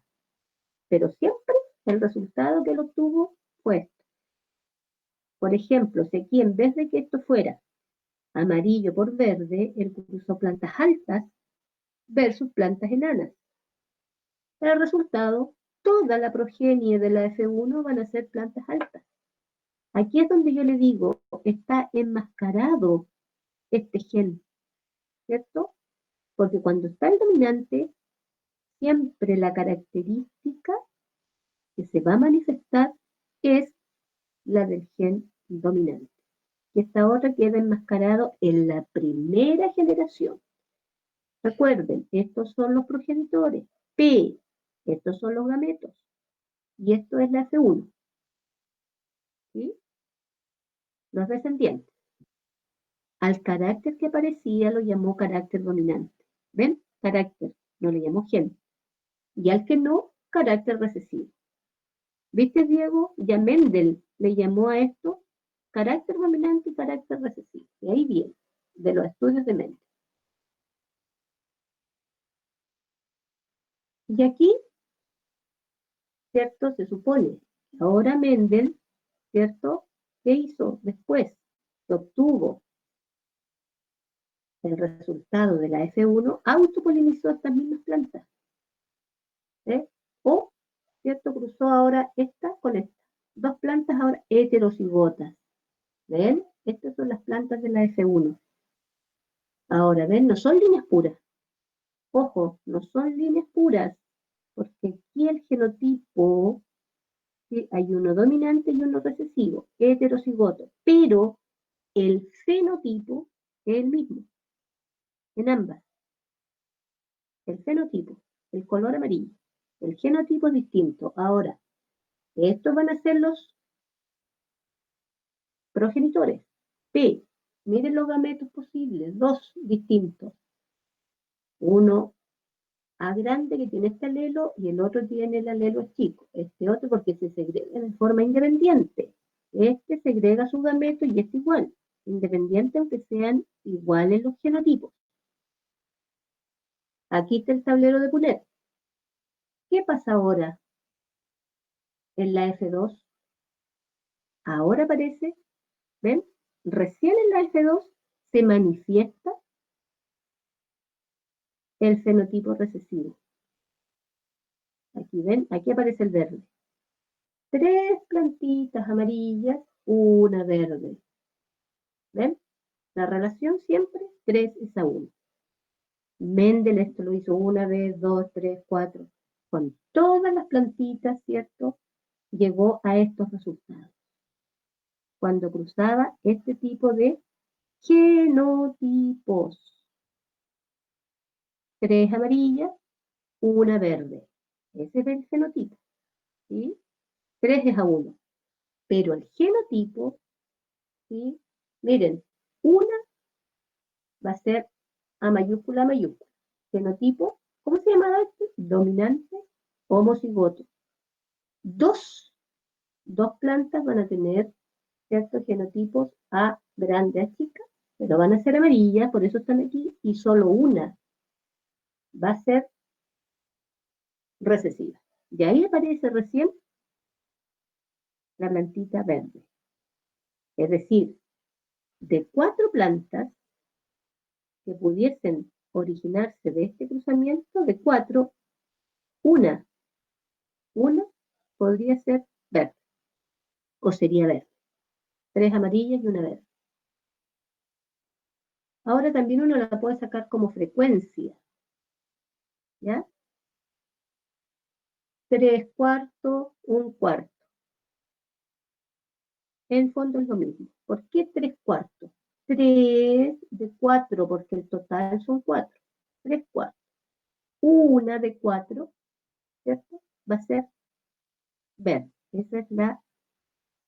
pero siempre el resultado que él obtuvo fue esto. Por ejemplo, si aquí en vez de que esto fuera amarillo por verde, él cruzó plantas altas versus plantas enanas. El resultado, toda la progenie de la F1 van a ser plantas altas. Aquí es donde yo le digo, está enmascarado este gen, ¿cierto? Porque cuando está el dominante, siempre la característica que se va a manifestar es la del gen dominante. Y esta otra queda enmascarado en la primera generación. Recuerden, estos son los progenitores. P, estos son los gametos. Y esto es la F1. ¿Sí? Los descendientes. Al carácter que aparecía lo llamó carácter dominante. ¿Ven? Carácter, no le llamó gen. Y al que no, carácter recesivo. ¿Viste, Diego? Ya Mendel le llamó a esto carácter dominante y carácter recesivo. Y ahí viene, de los estudios de Mendel. Y aquí, ¿cierto? Se supone, ahora Mendel, ¿cierto? ¿Qué hizo después? Que obtuvo el resultado de la F1, autopolinizó estas mismas plantas. ¿Eh? O, ¿cierto? Cruzó ahora esta con esta. Dos plantas ahora heterocigotas. ¿Ven? Estas son las plantas de la F1. Ahora, ¿ven? No son líneas puras. Ojo, no son líneas puras, porque aquí el genotipo, ¿sí?, hay uno dominante y uno recesivo, heterocigoto, pero el fenotipo es el mismo. en ambas. El fenotipo, el color amarillo. El genotipo es distinto. Ahora, estos van a ser los progenitores. P, miren los gametos posibles, dos distintos. Uno A grande que tiene este alelo y el otro tiene el alelo chico. Este otro porque se segrega de forma independiente. Este segrega su gameto y este igual, independiente aunque sean iguales los genotipos. Aquí está el tablero de Punnett. ¿Qué pasa ahora en la F2? Ahora aparece, ¿ven? Recién en la F2 se manifiesta el fenotipo recesivo. Aquí ven, aquí aparece el verde. 3 plantitas amarillas, una verde. ¿Ven? La relación siempre 3:1. Mendel esto lo hizo una vez, 2, 3, 4. Con todas las plantitas, ¿cierto? Llegó a estos resultados. Cuando cruzaba este tipo de genotipos. 3 amarillas, una verde. Ese es el genotipo. ¿Sí? 3:1. Pero el genotipo, ¿sí? Miren, una va a ser A mayúscula a mayúscula. Genotipo, ¿cómo se llamaba este? Dominante homocigoto. Dos plantas van a tener ciertos genotipos A grande, A chica, pero van a ser amarillas, por eso están aquí, y solo una va a ser recesiva. Y ahí aparece recién la plantita verde. Es decir, de 4 plantas que pudiesen originarse de este cruzamiento, de 4, una podría ser verde, o sería verde. 3 amarillas y una verde. Ahora también uno la puede sacar como frecuencia, ¿ya? 3/4, 1/4. En fondo es lo mismo. ¿Por qué 3/4? 3 de 4, porque el total son 4. 3/4. Una de 4, ¿cierto? Va a ser verde. Esa es la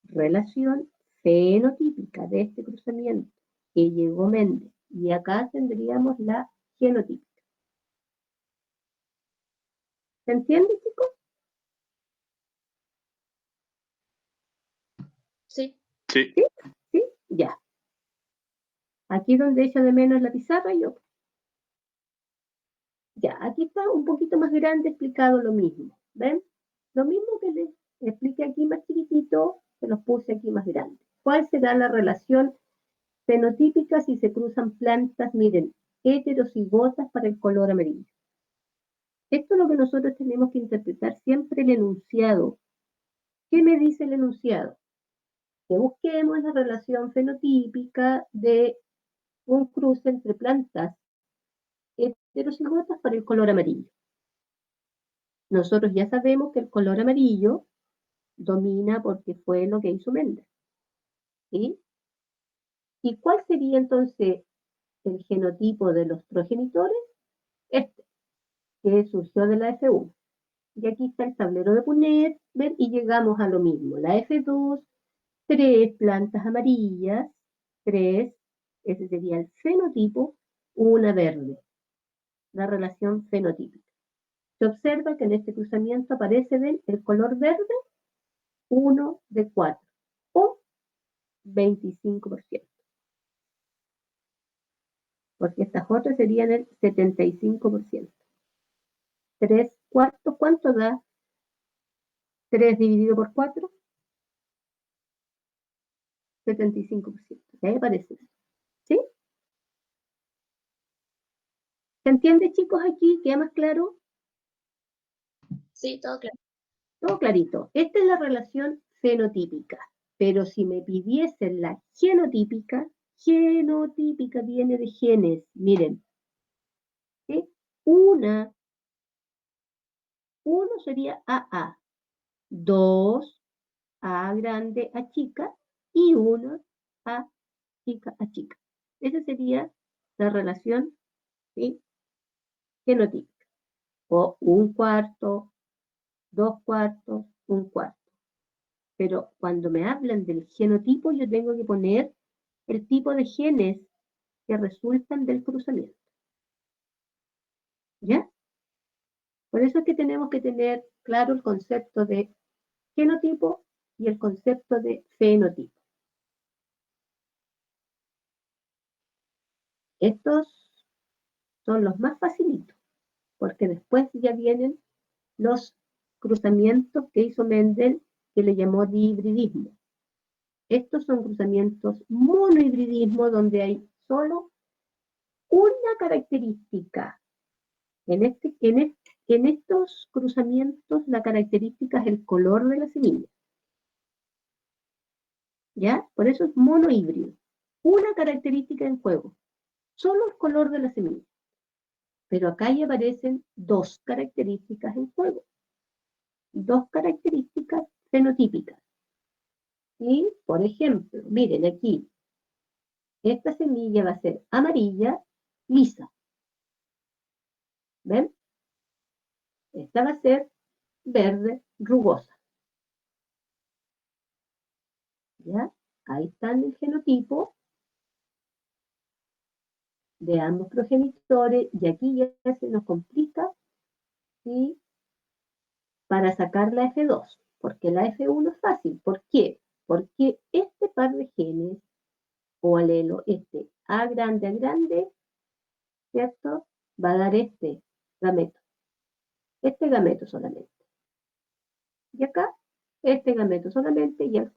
relación fenotípica de este cruzamiento que llegó Mendel. Y acá tendríamos la genotípica. ¿Se entiende, chicos? Sí. Sí. ¿Sí? Ya. Aquí donde echo de menos la pizarra, yo. Ya, aquí está un poquito más grande explicado lo mismo. ¿Ven? Lo mismo que les expliqué aquí más chiquitito, se los puse aquí más grande. ¿Cuál será la relación fenotípica si se cruzan plantas, miren, heterocigotas para el color amarillo? Esto es lo que nosotros tenemos que interpretar siempre el enunciado. ¿Qué me dice el enunciado? Que busquemos la relación fenotípica de un cruce entre plantas heterocigotas para el color amarillo. Nosotros ya sabemos que el color amarillo domina porque fue lo que hizo Mendel. ¿Sí? ¿Y cuál sería entonces el genotipo de los progenitores? Este, que surgió de la F1. Y aquí está el tablero de Punnett, ¿ven? Y llegamos a lo mismo. La F2, 3 plantas amarillas, 3, ese sería el fenotipo, una verde. La relación fenotípica. Se observa que en este cruzamiento aparece el color verde 1 de 4 o 25%. Porque estas otras serían el 75%. 3/4, ¿cuánto da 3 dividido por 4? 75%. Ahí aparece. ¿Sí? ¿Se entiende, chicos, aquí? ¿Queda más claro? Sí, todo claro. Todo clarito. Esta es la relación fenotípica. Pero si me pidiesen la genotípica viene de genes. Miren. ¿Sí? Uno sería AA. 2, A grande, A chica. Y 1, A chica, A chica. Esa sería la relación ¿sí? Genotípica. O 1/4, 2/4, 1/4. Pero cuando me hablan del genotipo, yo tengo que poner el tipo de genes que resultan del cruzamiento. ¿Ya? Por eso es que tenemos que tener claro el concepto de genotipo y el concepto de fenotipo. Estos son los más facilitos, porque después ya vienen los cruzamientos que hizo Mendel, que le llamó dihibridismo. Estos son cruzamientos monohibridismo, donde hay solo una característica. En estos cruzamientos, la característica es el color de la semilla. ¿Ya? Por eso es monohíbrido. Una característica en juego. Solo el color de la semilla. Pero acá ya aparecen dos características en juego. Dos características fenotípicas. Y, por ejemplo, miren aquí, esta semilla va a ser amarilla, lisa. ¿Ven? Esta va a ser verde, rugosa. ¿Ya? Ahí están el genotipo de ambos progenitores, y aquí ya se nos complica, ¿sí? Para sacar la F2, porque la F1 es fácil. ¿Por qué? Porque este par de genes o alelo, este A grande, ¿cierto? Va a dar este gameto solamente. Y acá, este gameto solamente, y al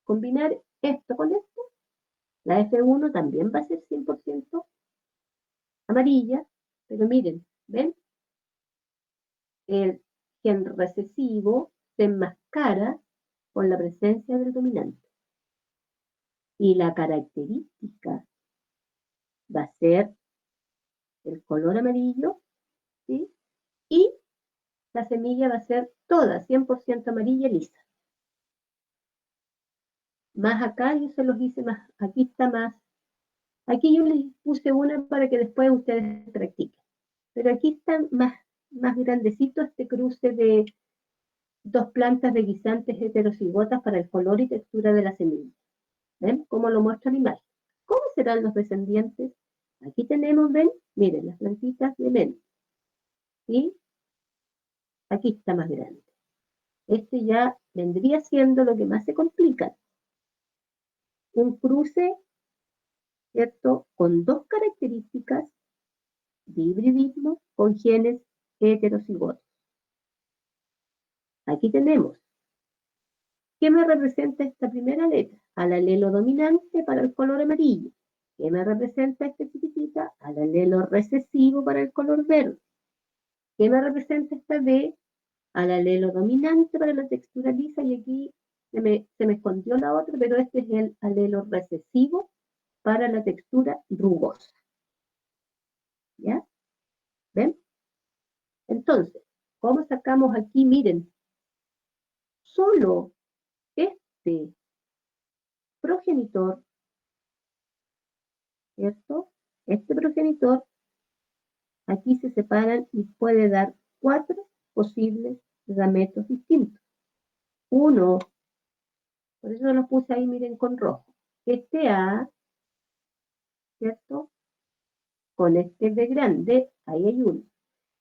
combinar esto con esto, la F1 también va a ser 100% amarilla, pero miren, ¿ven? El gen recesivo se enmascara con la presencia del dominante. Y la característica va a ser el color amarillo, ¿sí? Y la semilla va a ser toda 100% amarilla lisa. Más acá yo se los hice más, aquí está más. Aquí yo les puse una para que después ustedes practiquen. Pero aquí está más grandecito este cruce de dos plantas de guisantes heterocigotas para el color y textura de la semilla. ¿Ven? Como lo muestra la imagen. ¿Cómo serán los descendientes? Aquí tenemos, ven, miren, las plantitas de men. ¿Sí? Aquí está más grande. Este ya vendría siendo lo que más se complica. Un cruce, ¿cierto? Con dos características de hibridismo con genes heterocigotos. Aquí tenemos. ¿Qué me representa esta primera letra? Al alelo dominante para el color amarillo. ¿Qué me representa esta chiquitita? Al alelo recesivo para el color verde. ¿Qué me representa esta B? Al alelo dominante para la textura lisa, y aquí se me escondió la otra, pero este es el alelo recesivo para la textura rugosa. ¿Ya? ¿Ven? Entonces, ¿cómo sacamos aquí? Miren, solo este progenitor, ¿cierto? Este progenitor, aquí se separan y puede dar 4 posibles gametos distintos. Uno, por eso lo puse ahí, miren, con rojo. Este A, ¿cierto? Con este B grande, ahí hay uno.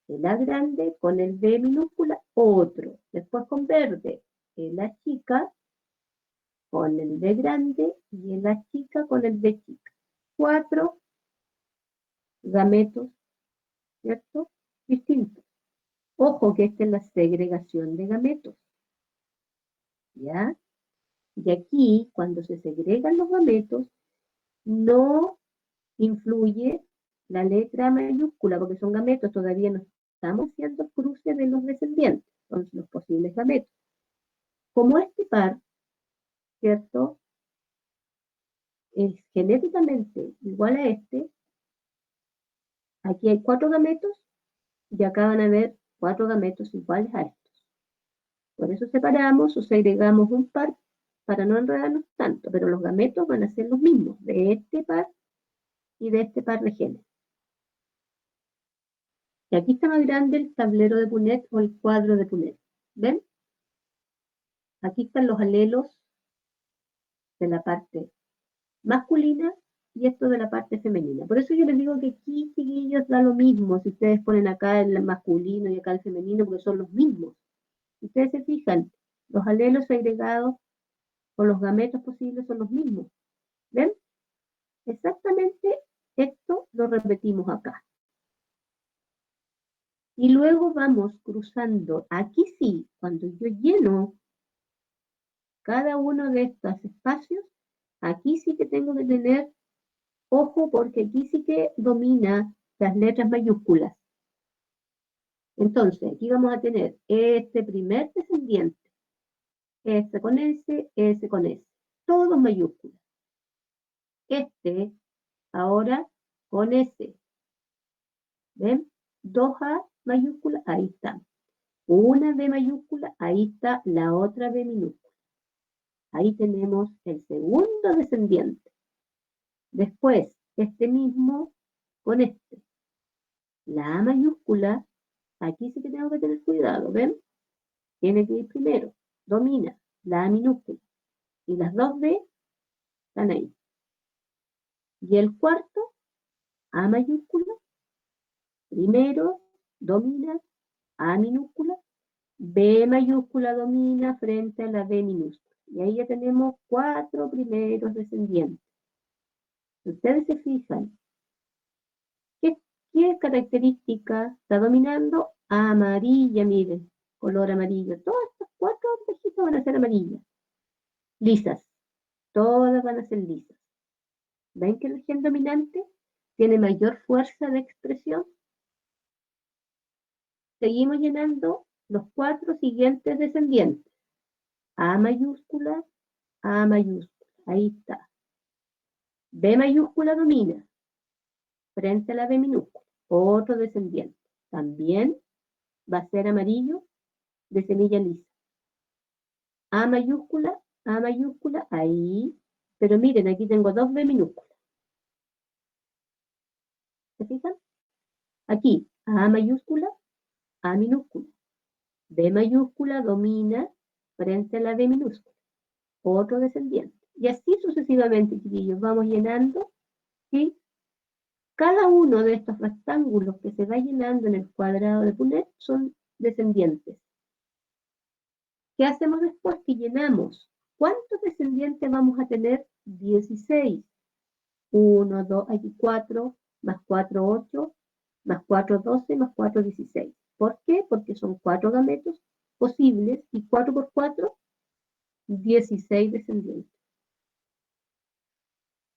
El A grande con el B minúscula, otro. Después con verde, el A chica con el B grande y el A chica con el B chica. 4 gametos, ¿cierto? Distintos. Ojo que esta es la segregación de gametos. ¿Ya? Y aquí, cuando se segregan los gametos, no influye la letra mayúscula, porque son gametos, todavía no estamos haciendo cruces de los descendientes, son los posibles gametos. Como este par, ¿cierto? Es genéticamente igual a este, aquí hay 4 gametos, y acá van a haber 4 gametos iguales a estos. Por eso separamos o segregamos un par para no enredarnos tanto, pero los gametos van a ser los mismos, de este par y de este par de genes. Y aquí está más grande el tablero de Punnett o el cuadro de Punnett. ¿Ven? Aquí están los alelos de la parte masculina y esto de la parte femenina. Por eso yo les digo que aquí, chiquillos, da lo mismo si ustedes ponen acá el masculino y acá el femenino, porque son los mismos. Si ustedes se fijan, los alelos agregados o los gametos posibles son los mismos. ¿Ven? Exactamente esto lo repetimos acá. Y luego vamos cruzando. Aquí sí, cuando yo lleno cada uno de estos espacios, aquí sí que tengo que tener ojo porque aquí sí que domina las letras mayúsculas. Entonces, aquí vamos a tener este primer descendiente. S con S, S con S. Todos mayúsculas. Este, ahora, con S. ¿Ven? 2A mayúscula, ahí está. Una B mayúscula, ahí está la otra B minúscula. Ahí tenemos el segundo descendiente. Después, este mismo con este. La A mayúscula, aquí sí que tengo que tener cuidado, ¿ven? Tiene que ir primero, domina la A minúscula. Y las dos B están ahí. Y el cuarto, A mayúscula, primero, domina, A minúscula, B mayúscula domina frente a la B minúscula. Y ahí ya tenemos 4 primeros descendientes. Si ustedes se fijan, ¿qué característica está dominando? Amarilla, miren, color amarillo. Todas estas 4 orejitas van a ser amarillas. Lisas. Todas van a ser lisas. ¿Ven que el gen dominante tiene mayor fuerza de expresión? Seguimos llenando los 4 siguientes descendientes. A mayúscula, A mayúscula. Ahí está. B mayúscula domina frente a la B minúscula. Otro descendiente. También va a ser amarillo de semilla lisa. A mayúscula, ahí. Pero miren, aquí tengo 2 B minúsculas. ¿Se fijan? Aquí, A mayúscula, A minúscula. B mayúscula domina frente a la B minúscula. Otro descendiente. Y así sucesivamente, chiquillos, vamos llenando, ¿sí? Cada uno de estos rectángulos que se va llenando en el cuadrado de Punnett son descendientes. ¿Qué hacemos después? Que llenamos. ¿Cuántos descendientes vamos a tener? 16. 1, 2, aquí 4, más 4, 8, más 4, 12, más 4, 16. ¿Por qué? Porque son 4 gametos posibles y 4 por 4, 16 descendientes.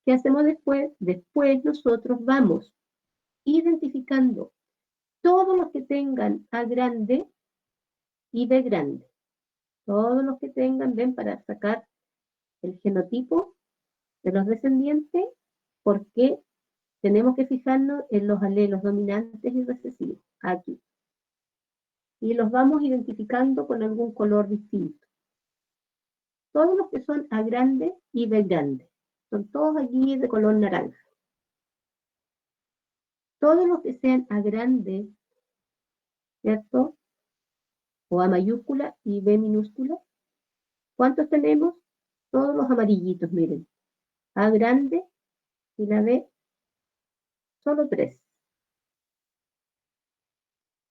¿Qué hacemos después? Después nosotros vamos identificando todos los que tengan A grande y B grande. Todos los que tengan, ven, para sacar el genotipo de los descendientes, porque tenemos que fijarnos en los alelos dominantes y recesivos, aquí. Y los vamos identificando con algún color distinto. Todos los que son A grande y B grande. Son todos aquí de color naranja. Todos los que sean A grande, ¿cierto? O A mayúscula y B minúscula. ¿Cuántos tenemos? Todos los amarillitos, miren. A grande y la B, solo 3.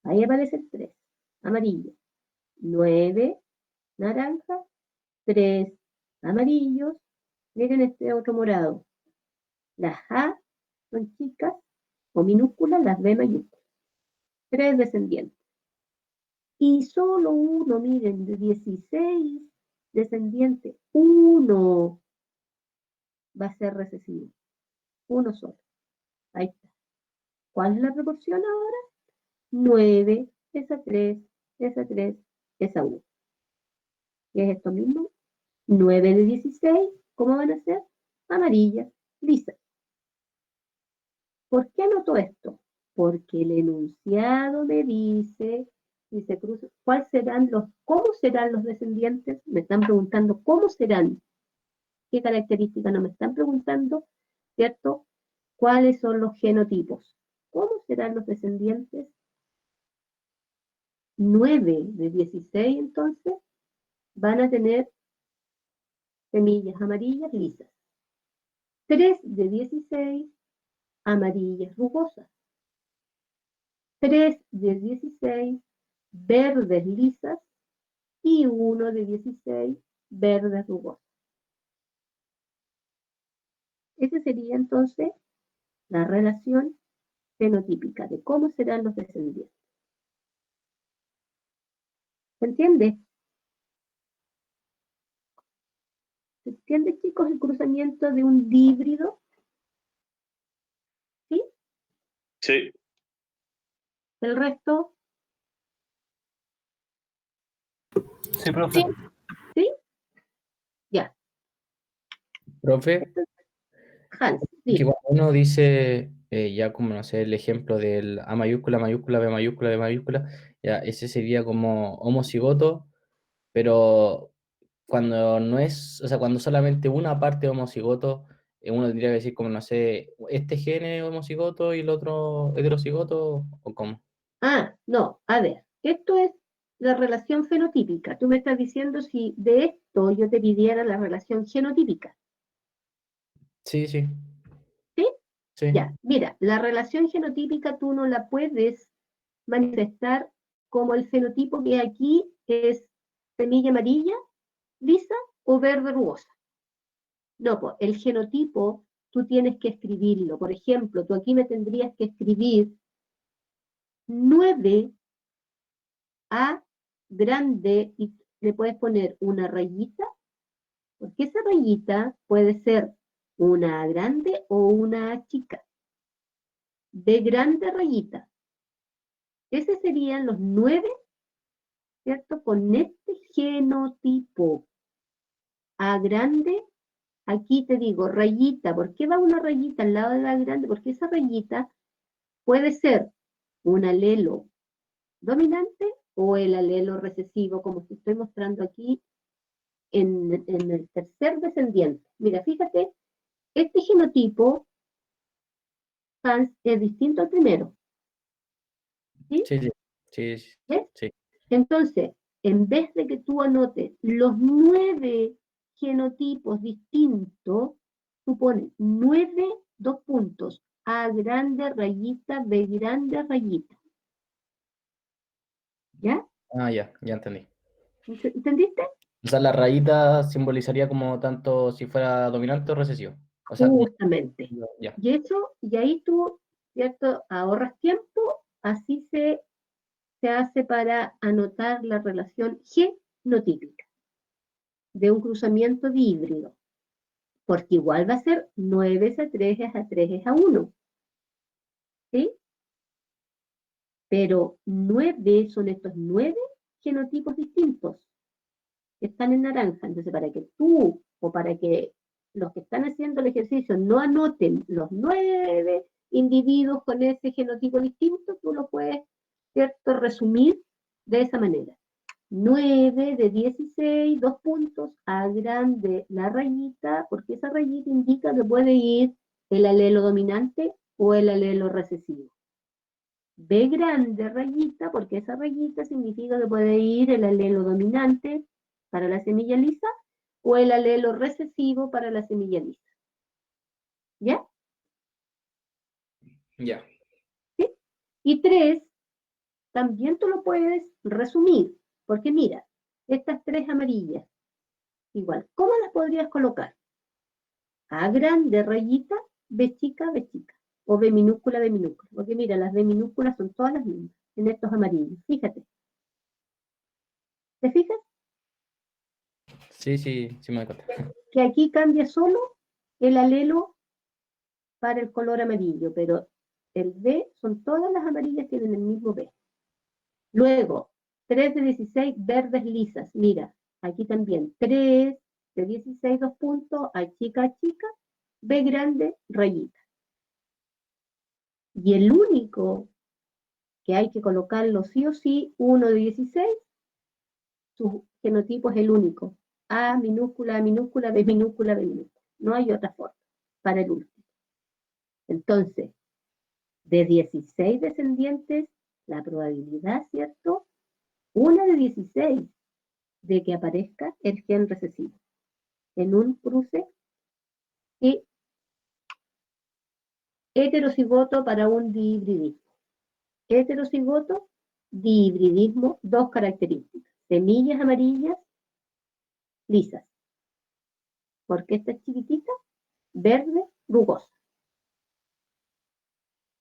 Ahí aparece el 3, amarillo. 9, naranja, 3, amarillos. Miren este otro morado. Las A son chicas o minúsculas, las B mayúsculas. 3 descendientes. Y solo uno, miren, de 16 descendientes, uno va a ser recesivo. Uno solo. Ahí está. ¿Cuál es la proporción ahora? 9, esa 3, esa 3, esa 1. ¿Qué es esto mismo? 9 de 16, ¿cómo van a ser? Amarillas, lisas. ¿Por qué anoto esto? Porque el enunciado me dice, si se cruza, ¿cómo serán los descendientes? Me están preguntando, ¿cómo serán? ¿Qué características? No me están preguntando, ¿cierto? ¿Cuáles son los genotipos? ¿Cómo serán los descendientes? 9 de 16, entonces, van a tener semillas amarillas lisas. 3 de 16, amarillas rugosas. 3 de 16, verdes lisas. Y 1 de 16, verdes rugosas. Esa sería entonces la relación fenotípica de cómo serán los descendientes. ¿Se entiende? ¿Se entiende, chicos, el cruzamiento de un díbrido? ¿Sí? Sí. ¿El resto? Sí, profe. ¿Sí? Ya. Profe, Hans, que dime. cuando uno dice, ya como, no sé, el ejemplo del A mayúscula, mayúscula, B mayúscula, B mayúscula, ya ese sería como homocigoto, pero cuando no es, o sea, cuando solamente una parte es homocigoto, uno tendría que decir como, no sé, este gen es homocigoto y el otro heterocigoto, ¿o cómo? Ah, no, a ver, esto es la relación fenotípica. Tú me estás diciendo si de esto yo te pidiera la relación genotípica. Sí, sí. ¿Sí? Sí. Ya, mira, la relación genotípica tú no la puedes manifestar como el fenotipo que aquí es semilla amarilla, lisa o verde rugosa. No, pues el genotipo tú tienes que escribirlo. Por ejemplo, tú aquí me tendrías que escribir 9 A grande y le puedes poner una rayita, porque esa rayita puede ser una A grande o una A chica. B grande rayita. Esos serían los 9, ¿cierto? Con este genotipo. A grande, aquí te digo rayita. ¿Por qué va una rayita al lado de la grande? Porque esa rayita puede ser un alelo dominante o el alelo recesivo, como te estoy mostrando aquí en el tercer descendiente. Mira, fíjate, este genotipo, Hans, es distinto al primero. ¿Sí? Sí, sí, sí, sí, ¿Ves? sí. Entonces, en vez de que tú anotes los 9 genotipos distintos, tú pones 9, 2 puntos, A grande rayita, B grande rayita. ¿Ya? Ah, ya entendí. ¿Entendiste? O sea, la rayita simbolizaría como tanto si fuera dominante o recesivo. O sea, como, Justamente. ya. Y eso, y ahí tú, ¿cierto? Ahorras tiempo, así se hace para anotar la relación genotípica de un cruzamiento de híbrido, porque igual va a ser 9 es a 3 es a 3 es a 1, ¿sí? Pero 9 son estos 9 genotipos distintos que están en naranja. Entonces, para que tú o para que los que están haciendo el ejercicio no anoten los 9 individuos con ese genotipo distinto, tú lo puedes, ¿cierto?, resumir de esa manera. 9 de 16, 2 puntos, A grande la rayita, porque esa rayita indica que puede ir el alelo dominante o el alelo recesivo. B grande rayita, porque esa rayita significa que puede ir el alelo dominante para la semilla lisa o el alelo recesivo para la semilla lisa. ¿Ya? Ya. ¿Sí? Y 3, también tú lo puedes resumir, porque mira, estas 3 amarillas, igual, ¿cómo las podrías colocar? A grande rayita, B chica, B chica. O B minúscula, B minúscula. Porque mira, las B minúsculas son todas las mismas en estos amarillos. Fíjate. ¿Te fijas? Sí, sí, sí me doy cuenta. Que aquí cambia solo el alelo para el color amarillo, pero el B son todas las amarillas, tienen el mismo B. Luego, 3 de 16 verdes lisas. Mira, aquí también 3 de 16, 2 puntos, A chica, B grande, rayita. Y el único que hay que colocarlo sí o sí, 1 de 16, su genotipo es el único. A minúscula, B minúscula, B minúscula. No hay otra forma para el último. Entonces, de 16 descendientes, la probabilidad, ¿cierto?, una de 16 de que aparezca el gen recesivo en un cruce y heterocigoto para un dihibridismo. Heterocigoto, dihibridismo, dos características. Semillas amarillas, lisas. Porque esta es chiquitita, verde, rugosa.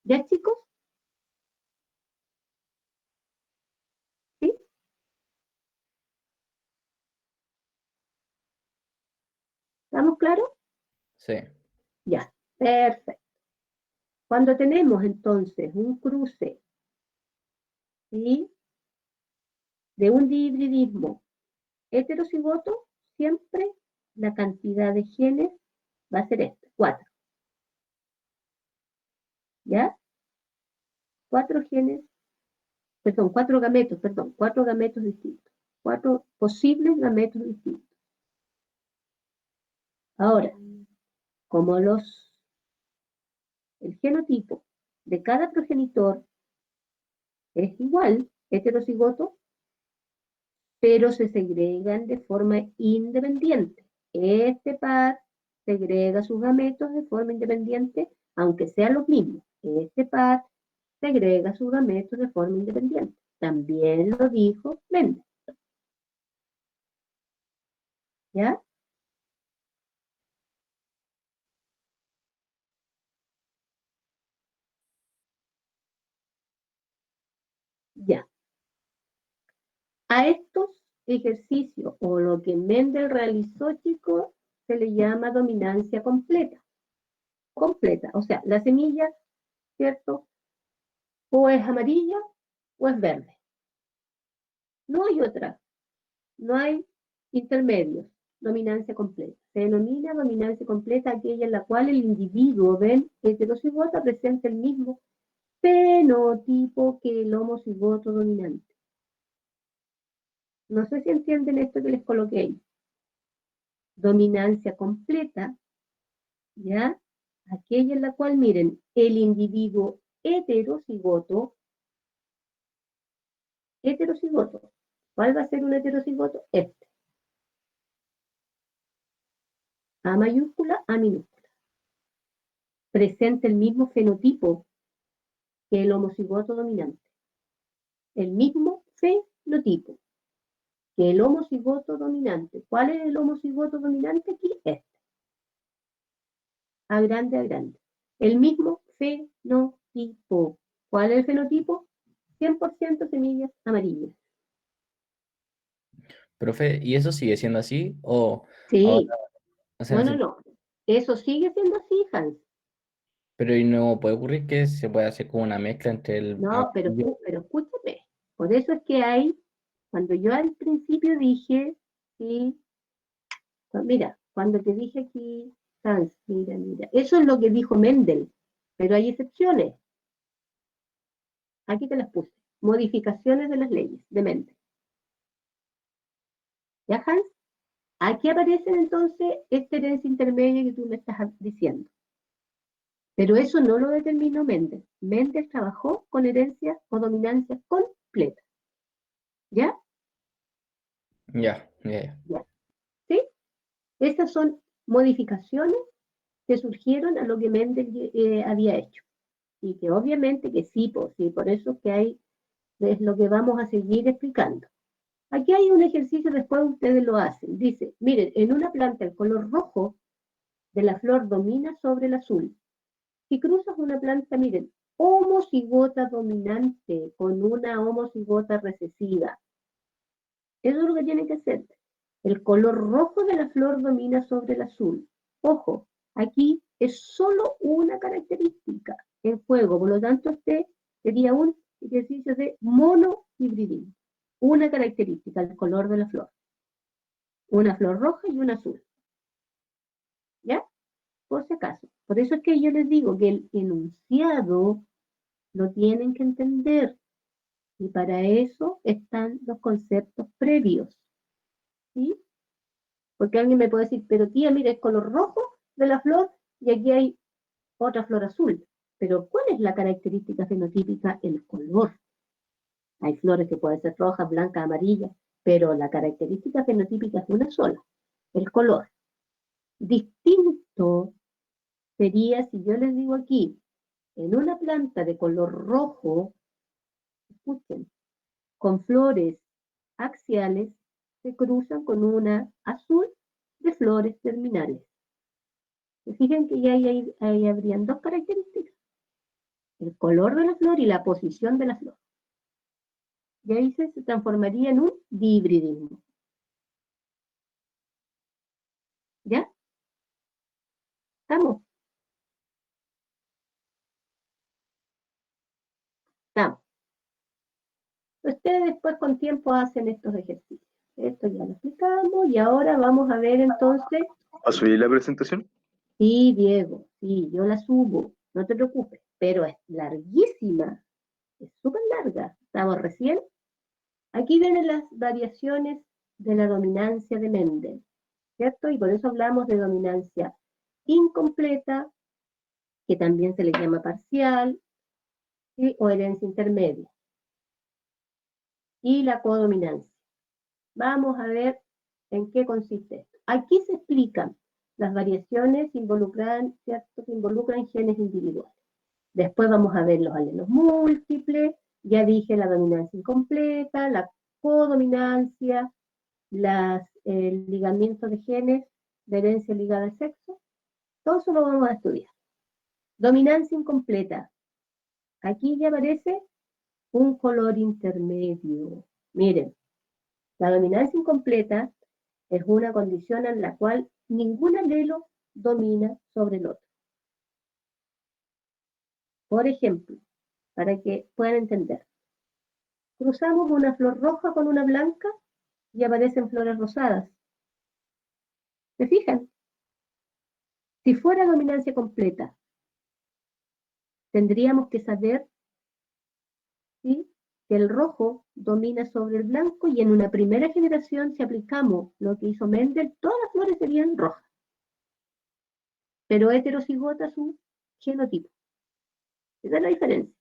¿Ya, chicos? ¿Sí? ¿Estamos claros? Sí. Ya, perfecto. Cuando tenemos entonces un cruce, ¿sí?, de un dihibridismo heterocigoto, siempre la cantidad de genes va a ser esta, 4. ¿Ya? 4 genes, perdón, 4 gametos, perdón, 4 gametos distintos. 4 posibles gametos distintos. Ahora, como el genotipo de cada progenitor es igual, heterocigoto, pero se segregan de forma independiente. Este par segrega sus gametos de forma independiente, aunque sean los mismos. Este par segrega sus gametos de forma independiente. También lo dijo Mendel. ¿Ya? Ya. A estos ejercicios, o lo que Mendel realizó, chicos, se le llama dominancia completa. Completa, o sea, la semilla, ¿cierto? O es amarilla o es verde. No hay otra. No hay intermedios. Dominancia completa. Se denomina dominancia completa aquella en la cual el individuo del heterocigota presenta el mismo fenotipo que el homocigoto dominante. No sé si entienden esto que les coloqué ahí. Dominancia completa, ¿ya? Aquella en la cual, miren, el individuo heterocigoto, ¿cuál va a ser un heterocigoto? Este. A mayúscula, A minúscula. Presenta el mismo fenotipo que el homocigoto dominante. El mismo fenotipo que el homocigoto dominante. ¿Cuál es el homocigoto dominante aquí? Este. A grande, a grande. El mismo fenotipo. ¿Cuál es el fenotipo? 100% semillas amarillas. Profe, ¿y eso sigue siendo así? ¿O Sí. ahora, o sea, No. Eso sigue siendo así, Hans. pero ¿y no puede ocurrir que se pueda hacer como una mezcla entre el No, pero amarillo? escúchame. Por eso es que hay, cuando yo al principio dije, sí, mira, cuando te dije aquí, Hans, mira, eso es lo que dijo Mendel, pero hay excepciones. Aquí te las puse. Modificaciones de las leyes de Mendel. ¿Ya, Hans? Aquí aparecen entonces esta herencia intermedia que tú me estás diciendo. Pero eso no lo determinó Mendel. Mendel trabajó con herencia o dominancia completa. ¿Ya? Ya. Ya. ¿Sí? Estas son modificaciones que surgieron a lo que Mendel había hecho. Y que obviamente que sí, por eso es que hay, es lo que vamos a seguir explicando. Aquí hay un ejercicio, después ustedes lo hacen. Dice, miren, en una planta el color rojo de la flor domina sobre el azul. Si cruzas una planta, miren, homocigota dominante con una homocigota recesiva. Eso es lo que tienen que hacer. El color rojo de la flor domina sobre el azul. Ojo, aquí es solo una característica en juego, por lo tanto este sería un ejercicio de monohibridismo. Una característica, el color de la flor. Una flor roja y una azul. ¿Ya? Por si acaso. Por eso es que yo les digo que el enunciado lo tienen que entender. Y para eso están los conceptos previos. ¿Sí? Porque alguien me puede decir, pero tía, mira, es color rojo de la flor y aquí hay otra flor azul. Pero ¿cuál es la característica fenotípica? El color. Hay flores que pueden ser rojas, blancas, amarillas, pero la característica fenotípica es una sola, el color. Distinto sería si yo les digo aquí, en una planta de color rojo, escuchen, con flores axiales, se cruzan con una azul de flores terminales. ¿Se fijan que ya ahí habrían dos características? El color de la flor y la posición de la flor. Y ahí se transformaría en un dihibridismo. ¿Ya? ¿Estamos? Estamos. Ustedes después con tiempo hacen estos ejercicios. Esto ya lo explicamos y ahora vamos a ver entonces. ¿A subir la presentación? Sí, Diego, sí, yo la subo, no te preocupes, pero es larguísima, es súper larga. Estamos recién. Aquí vienen las variaciones de la dominancia de Mendel, ¿cierto? Y por eso hablamos de dominancia incompleta, que también se le llama parcial, ¿sí? O herencia intermedia. Y la codominancia. Vamos a ver en qué consiste esto. Aquí se explican las variaciones involucran, ¿cierto? Que involucran genes individuales. Después vamos a ver los alelos múltiples, ya dije la dominancia incompleta, la codominancia, el ligamiento de genes de herencia ligada al sexo, todo eso lo vamos a estudiar. Dominancia incompleta. Aquí ya aparece un color intermedio. Miren, la dominancia incompleta es una condición en la cual ningún alelo domina sobre el otro. Por ejemplo, para que puedan entender, cruzamos una flor roja con una blanca y aparecen flores rosadas. ¿Se fijan? Si fuera dominancia completa, tendríamos que saber, ¿sí?, que el rojo domina sobre el blanco y en una primera generación, si aplicamos lo que hizo Mendel, todas las flores serían rojas. Pero heterocigota su genotipo. Esa es la diferencia.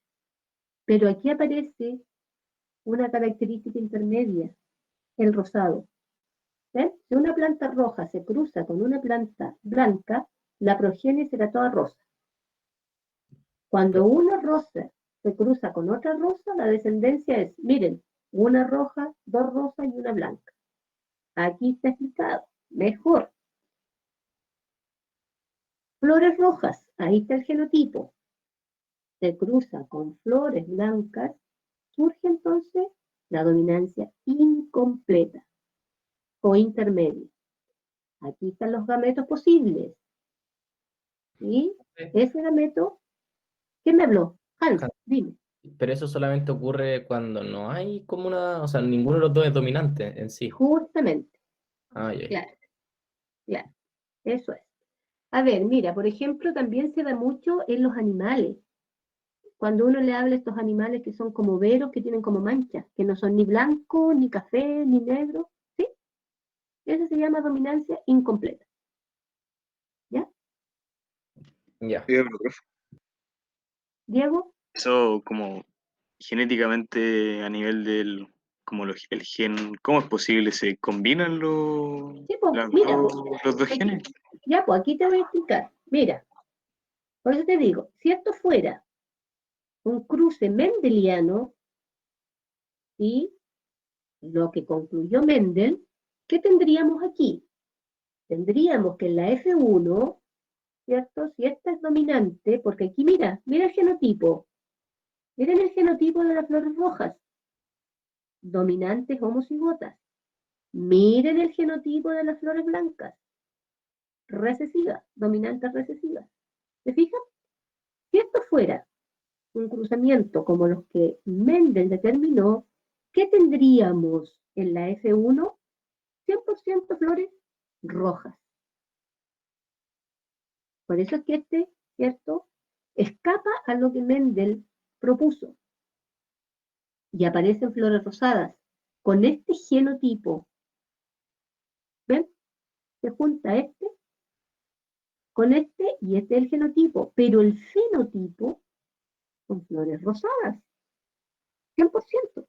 Pero aquí aparece una característica intermedia, el rosado. ¿Ven? Si una planta roja se cruza con una planta blanca, la progenie será toda rosa. Cuando una rosa se cruza con otra rosa, la descendencia es, miren, una roja, dos rosas y una blanca. Aquí está explicado, mejor. Flores rojas, ahí está el genotipo. Se cruza con flores blancas, surge entonces la dominancia incompleta o intermedia. Aquí están los gametos posibles. ¿Sí? Ese gameto, ¿quién me habló? Hans, dime. Pero eso solamente ocurre cuando no hay como una, o sea, ninguno de los dos es dominante en sí. Justamente, Ah, ya. claro, claro, eso es. A ver, mira, por ejemplo, también se da mucho en los animales. Cuando uno le habla a estos animales que son como veros, que tienen como manchas, que no son ni blanco, ni café, ni negro, ¿sí? Eso se llama dominancia incompleta. ¿Ya? Ya. Diego, Eso como genéticamente a nivel del, como el gen, ¿cómo es posible? ¿Se combinan sí, pues, las mira, los dos aquí, genes? ya, pues aquí te voy a explicar. Mira, por eso te digo, si esto fuera un cruce mendeliano, y lo que concluyó Mendel, ¿qué tendríamos aquí? Tendríamos que en la F1, ¿cierto? Si esta es dominante, porque aquí mira el genotipo. Miren el genotipo de las flores rojas. Dominantes homocigotas. Miren el genotipo de las flores blancas. Recesivas, dominantes recesivas. ¿Se fijan? Si esto fuera un cruzamiento como los que Mendel determinó, ¿qué tendríamos en la F1? 100% flores rojas. Por eso es que este, ¿cierto?, escapa a lo que Mendel propuso. Y aparecen flores rosadas. Con este genotipo, ¿ven? Se junta este con este y este es el genotipo. Pero el fenotipo son flores rosadas. 100%.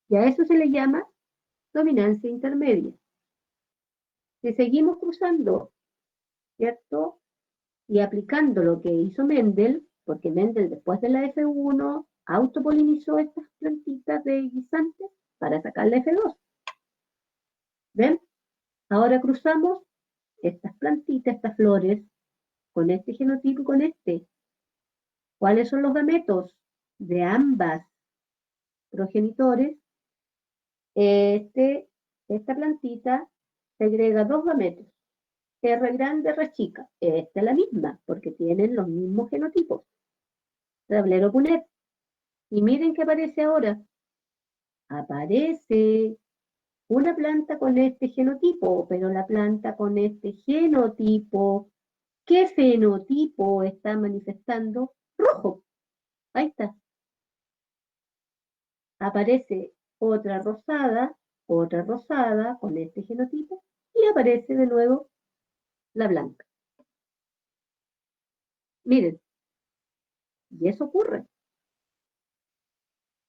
Y a eso se le llama dominancia intermedia. Si seguimos cruzando, ¿cierto? Y aplicando lo que hizo Mendel, porque Mendel después de la F1 autopolinizó estas plantitas de guisantes para sacar la F2. ¿Ven? Ahora cruzamos estas plantitas, estas flores, con este genotipo y con este. ¿Cuáles son los gametos de ambas progenitores? Esta plantita segrega dos gametos, R grande, R chica. Esta es la misma, porque tienen los mismos genotipos. Tablero Punnett. Y miren qué aparece ahora. Aparece una planta con este genotipo, pero la planta con este genotipo, ¿qué fenotipo está manifestando? Rojo. Ahí está. Aparece otra rosada con este genotipo, y aparece de nuevo la blanca. Miren, y eso ocurre.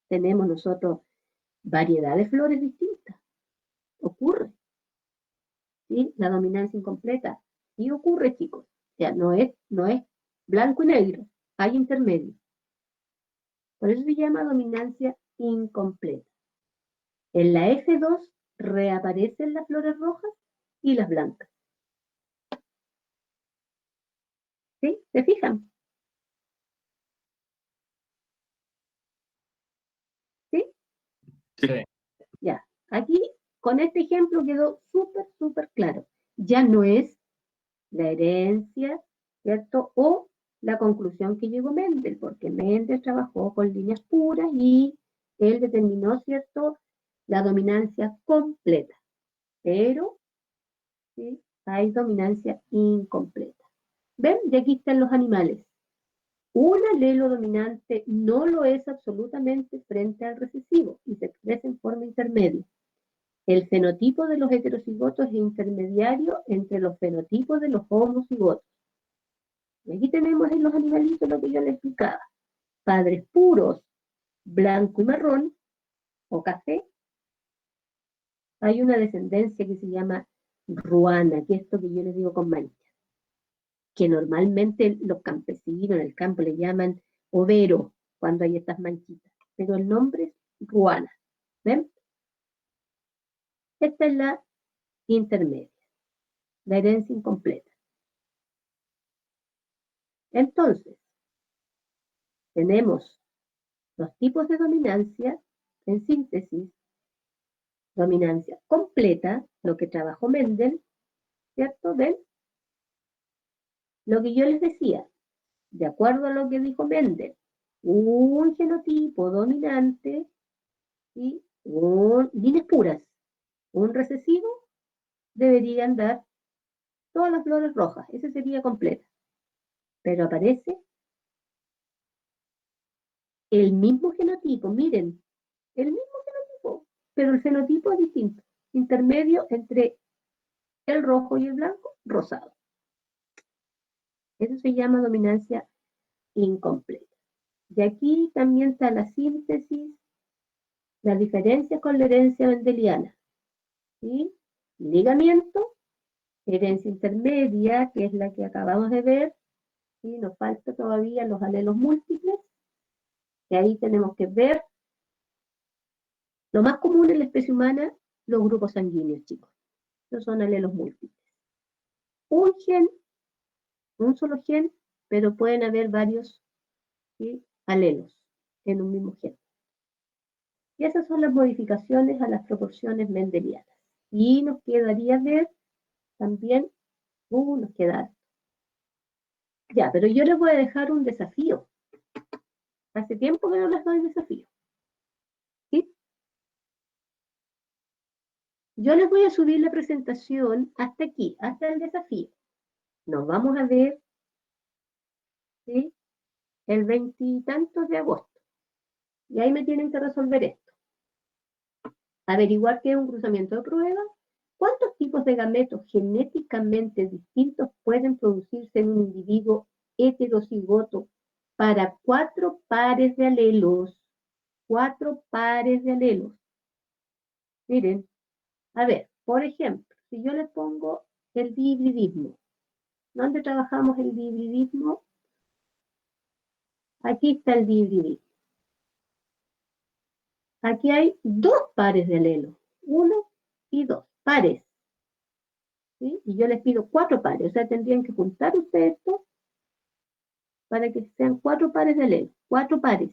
Tenemos nosotros variedad de flores distintas. Ocurre. ¿Sí? La dominancia incompleta. Sí ocurre, chicos. O sea, no es blanco y negro. Hay intermedio. Por eso se llama dominancia incompleta. En la F2 reaparecen las flores rojas y las blancas. ¿Sí? ¿Se fijan? ¿Sí? Sí. Ya. Aquí, con este ejemplo quedó súper claro. Ya no es la herencia, ¿cierto? O la conclusión que llegó Mendel, porque Mendel trabajó con líneas puras y él determinó, ¿cierto?, la dominancia completa. Pero, ¿sí?, hay dominancia incompleta. ¿Ven? Y aquí están los animales. Un alelo dominante no lo es absolutamente frente al recesivo y se expresa en forma intermedia. El fenotipo de los heterocigotos es intermediario entre los fenotipos de los homocigotos. Y aquí tenemos en los animalitos lo que yo les explicaba. Padres puros, blanco y marrón, o café. Hay una descendencia que se llama ruana, que es esto que yo les digo con manchas, que normalmente los campesinos en el campo le llaman overo cuando hay estas manchitas, pero el nombre es ruana. ¿Ven? Esta es la intermedia, la herencia incompleta. Entonces, tenemos los tipos de dominancia, en síntesis, dominancia completa, lo que trabajó Mendel, ¿cierto? ¿Ven? Lo que yo les decía, de acuerdo a lo que dijo Mendel, un genotipo dominante y líneas puras, un recesivo, deberían dar todas las flores rojas, ese sería completa. Pero aparece el mismo genotipo, miren, el mismo genotipo, pero el fenotipo es distinto, intermedio entre el rojo y el blanco, rosado. Eso se llama dominancia incompleta. Y aquí también está la síntesis, la diferencia con la herencia mendeliana. ¿Sí? Ligamiento, herencia intermedia, que es la que acabamos de ver, y nos falta todavía los alelos múltiples, y ahí tenemos que ver lo más común en la especie humana, los grupos sanguíneos, chicos. Estos son alelos múltiples. Un gen, un solo gen, pero pueden haber varios, ¿sí?, alelos en un mismo gen. Y esas son las modificaciones a las proporciones mendelianas. Y nos quedaría ver también, nos queda. Ya, pero yo les voy a dejar un desafío. Hace tiempo que no les doy desafío. ¿Sí? Yo les voy a subir la presentación hasta aquí, hasta el desafío. Nos vamos a ver, ¿sí?, el 20 y tantos de agosto. Y ahí me tienen que resolver esto. Averiguar qué es un cruzamiento de prueba. ¿Cuántos tipos de gametos genéticamente distintos pueden producirse en un individuo heterocigoto para 4 pares de alelos? 4 pares de alelos. Miren, a ver, por ejemplo, si yo les pongo el dihibridismo, ¿dónde trabajamos el dihibridismo? Aquí está el dihibridismo. Aquí hay dos pares de alelos, 1 y 2, pares. ¿Sí? Y yo les pido 4 pares, o sea, tendrían que juntar ustedes esto para que sean 4 pares de alelos, 4 pares.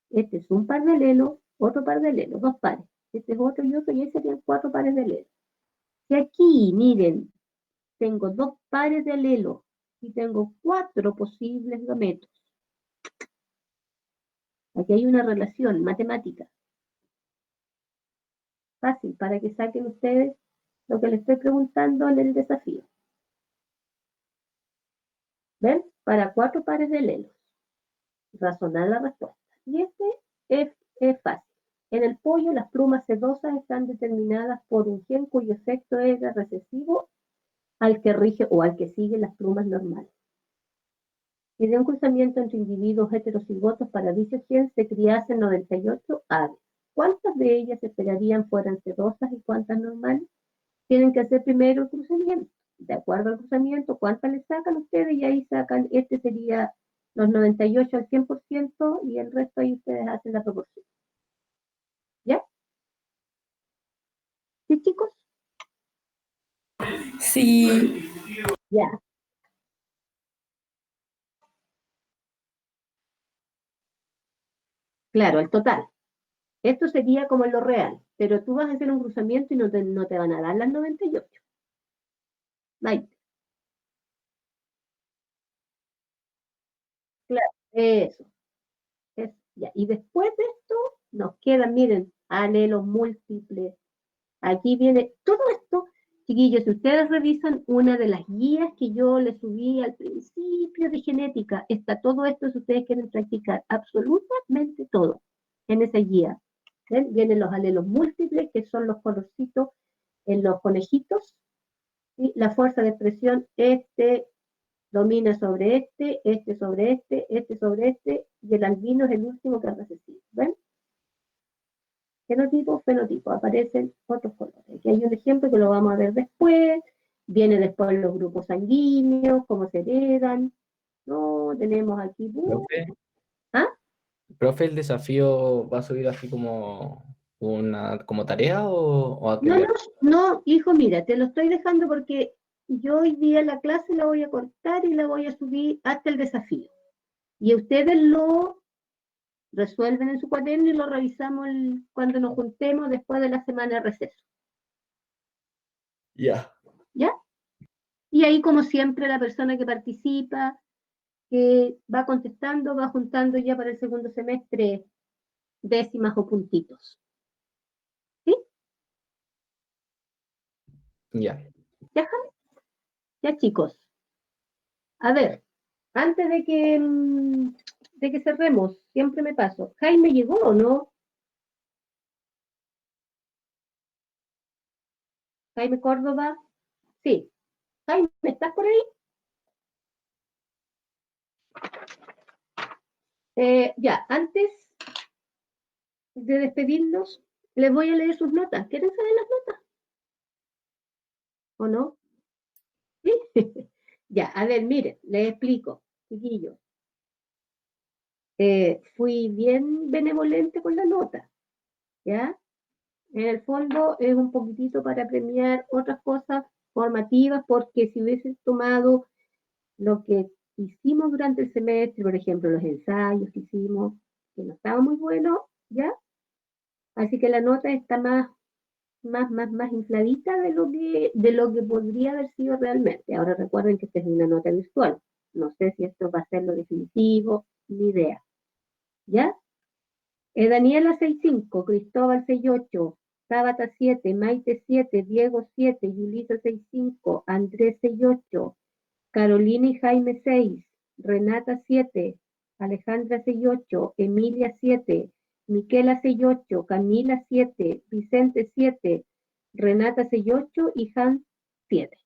Este es un par de alelos, otro par de alelos, 2 pares. Este es otro y otro, y ese serían 4 pares de alelos. Si aquí, miren, tengo 2 pares de alelos y tengo 4 posibles gametos. Aquí hay una relación matemática. Fácil, para que saquen ustedes lo que les estoy preguntando en el desafío. ¿Ven? Para 4 pares de alelos. Razonar la respuesta. Y este es fácil. En el pollo, las plumas sedosas están determinadas por un gen cuyo efecto es recesivo al que rige o al que sigue las plumas normales. Y de un cruzamiento entre individuos heterocigotos para dicho gen se criasen 98 aves. ¿Cuántas de ellas esperarían fueran sedosas y cuántas normales? Tienen que hacer primero el cruzamiento. De acuerdo al cruzamiento, ¿cuántas le sacan ustedes? Y ahí sacan, este sería los 98 al 100% y el resto ahí ustedes hacen la proporción. ¿Ya? ¿Sí, chicos? Sí. Ya. Claro, el total. Esto sería como en lo real, pero tú vas a hacer un cruzamiento y no te van a dar las 98. 20. Claro, eso. Ya. Y después de esto nos quedan, miren, alelos múltiples. Aquí viene todo esto, chiquillos, si ustedes revisan una de las guías que yo les subí al principio de genética, está todo esto si ustedes quieren practicar, absolutamente todo en esa guía. ¿Ven? Vienen los alelos múltiples, que son los colorcitos en los conejitos, y la fuerza de expresión, este domina sobre este sobre este sobre este, y el albino es el último que es recesivo. ¿Ven? Genotipo, fenotipo, aparecen otros colores. Aquí hay un ejemplo que lo vamos a ver después. Viene después los grupos sanguíneos, cómo se heredan. No, tenemos aquí. Profe, ¿Ah? profe, ¿el desafío va a subir así como como tarea o a qué No, le... no, hijo, mira, te lo estoy dejando porque yo hoy día la clase la voy a cortar y la voy a subir hasta el desafío. Y ustedes lo resuelven en su cuaderno y lo revisamos cuando nos juntemos después de la semana de receso. Ya. ¿Ya? Y ahí, como siempre, la persona que participa, que va contestando, va juntando ya para el segundo semestre décimas o puntitos. ¿Sí? Ya. ¿Ya, Jaime? Ya, chicos. A ver, antes de que cerremos, siempre me paso. ¿Jaime llegó o no? ¿Jaime Córdoba? Sí. Jaime, ¿estás por ahí? Ya, antes de despedirnos, les voy a leer sus notas. ¿Quieren saber las notas? ¿O no? ¿Sí? Ya, a ver, miren, les explico, chiquillos. Fui bien benevolente con la nota, ¿ya? En el fondo es un poquitito para premiar otras cosas formativas, porque si hubieses tomado lo que hicimos durante el semestre, por ejemplo, los ensayos que hicimos, que no estaba muy bueno, ¿ya? Así que la nota está más infladita de lo que podría haber sido realmente. Ahora recuerden que esta es una nota virtual. No sé si esto va a ser lo definitivo, ni idea. ¿Ya? Daniela 6.5, Cristóbal 6.8, Tabata 7, Maite 7, Diego 7, Yulisa 6.5, Andrés 6.8, Carolina y Jaime 6, Renata 7, Alejandra 6.8, Emilia 7, Miquela 6.8, Camila 7, Vicente 7, Renata 6.8 y Hans 7.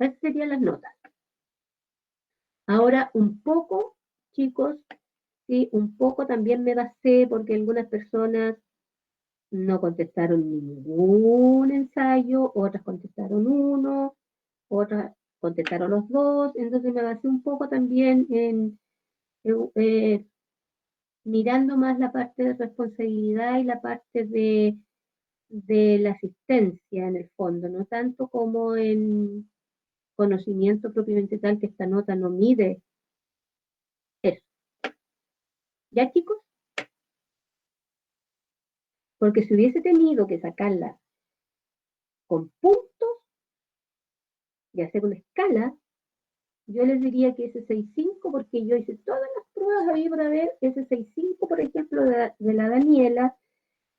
Esas serían las notas. Ahora un poco, chicos, sí, un poco también me basé porque algunas personas no contestaron ningún ensayo, otras contestaron uno, otras contestaron los dos, entonces me basé un poco también en mirando más la parte de responsabilidad y la parte de la asistencia en el fondo, no tanto como en conocimiento propiamente tal, que esta nota no mide eso. ¿Ya, chicos? Porque si hubiese tenido que sacarla con puntos y hacer una escala, yo les diría que ese 6.5, porque yo hice todas las pruebas ahí para ver ese 6.5, por ejemplo, de la Daniela,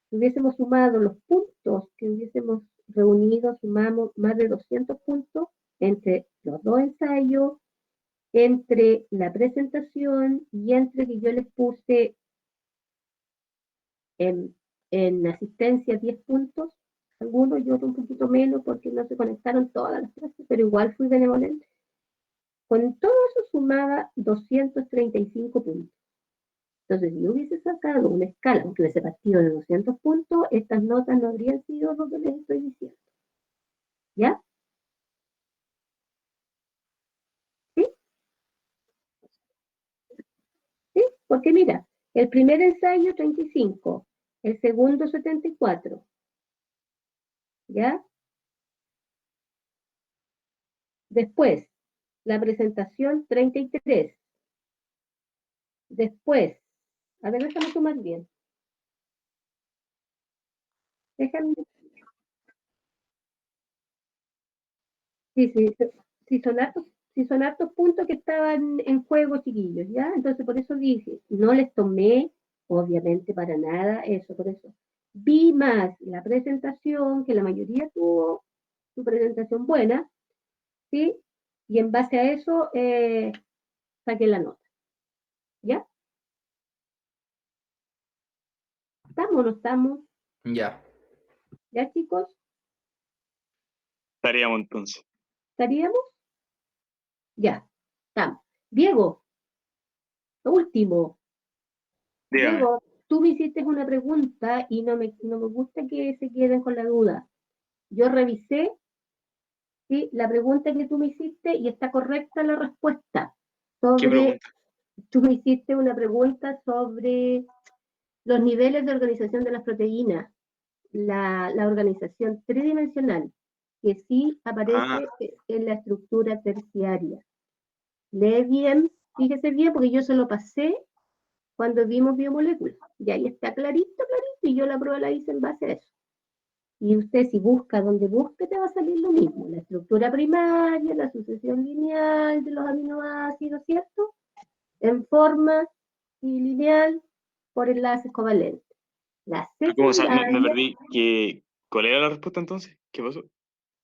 si hubiésemos sumado los puntos que hubiésemos reunido, sumamos más de 200 puntos entre los dos ensayos, entre la presentación y entre que yo les puse en asistencia 10 puntos, algunos y otros un poquito menos porque no se conectaron todas las clases, pero igual fui benevolente. Con todo eso sumaba 235 puntos. Entonces, si yo hubiese sacado una escala, aunque hubiese partido de 200 puntos, estas notas no habrían sido lo que les estoy diciendo. ¿Ya? ¿Sí? ¿Sí? Porque mira, el primer ensayo 35, el segundo 74. ¿Ya? Después, la presentación 33. Después, a ver, déjame tomar bien. Déjame. Sí, sí, sí son hartos puntos que estaban en juego, chiquillos, ¿ya? Entonces, por eso dije, no les tomé, obviamente, para nada eso, por eso. Vi más la presentación, que la mayoría tuvo su presentación buena, ¿sí? Y en base a eso, saqué la nota, ¿ya? ¿Estamos o no estamos? Ya. ¿Ya, chicos? Estaríamos entonces. ¿Estaríamos? Ya, estamos. Diego, lo último. Dígame. Diego, tú me hiciste una pregunta y no me gusta que se queden con la duda. Yo revisé, ¿sí?, la pregunta que tú me hiciste y está correcta la respuesta. ¿Qué pregunta? Tú me hiciste una pregunta sobre los niveles de organización de las proteínas, la organización tridimensional, que sí aparece en la estructura terciaria. Lee bien, fíjese bien, porque yo se lo pasé cuando vimos biomoléculas. Y ahí está clarito, clarito, y yo la prueba la hice en base a eso. Y usted, si busca donde busque, te va a salir lo mismo. La estructura primaria, la sucesión lineal de los aminoácidos, ¿cierto? En forma lineal por enlaces covalentes. La ¿Cómo me secundaria, perdí? ¿Cuál era la respuesta entonces? ¿Qué pasó?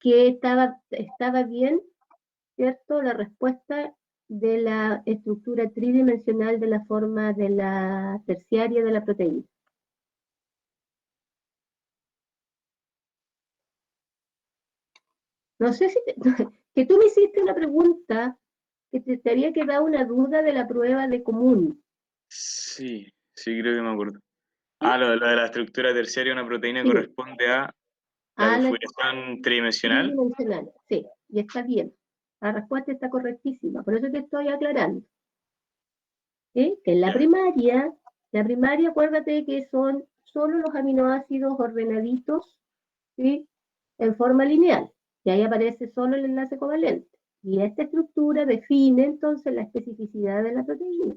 que estaba bien, ¿cierto? La respuesta de la estructura tridimensional de la forma de la terciaria de la proteína. No sé si que tú me hiciste una pregunta que te había quedado una duda de la prueba de común. Sí, creo que me acuerdo. ¿Sí? Lo de la estructura terciaria de una proteína Sí. corresponde a la A la configuración tridimensional. tridimensional, sí, y está bien. La respuesta está correctísima, por eso te estoy aclarando. ¿Sí? Que en la primaria, acuérdate que son solo los aminoácidos ordenaditos, ¿sí?, en forma lineal, y ahí aparece solo el enlace covalente. Y esta estructura define entonces la especificidad de la proteína.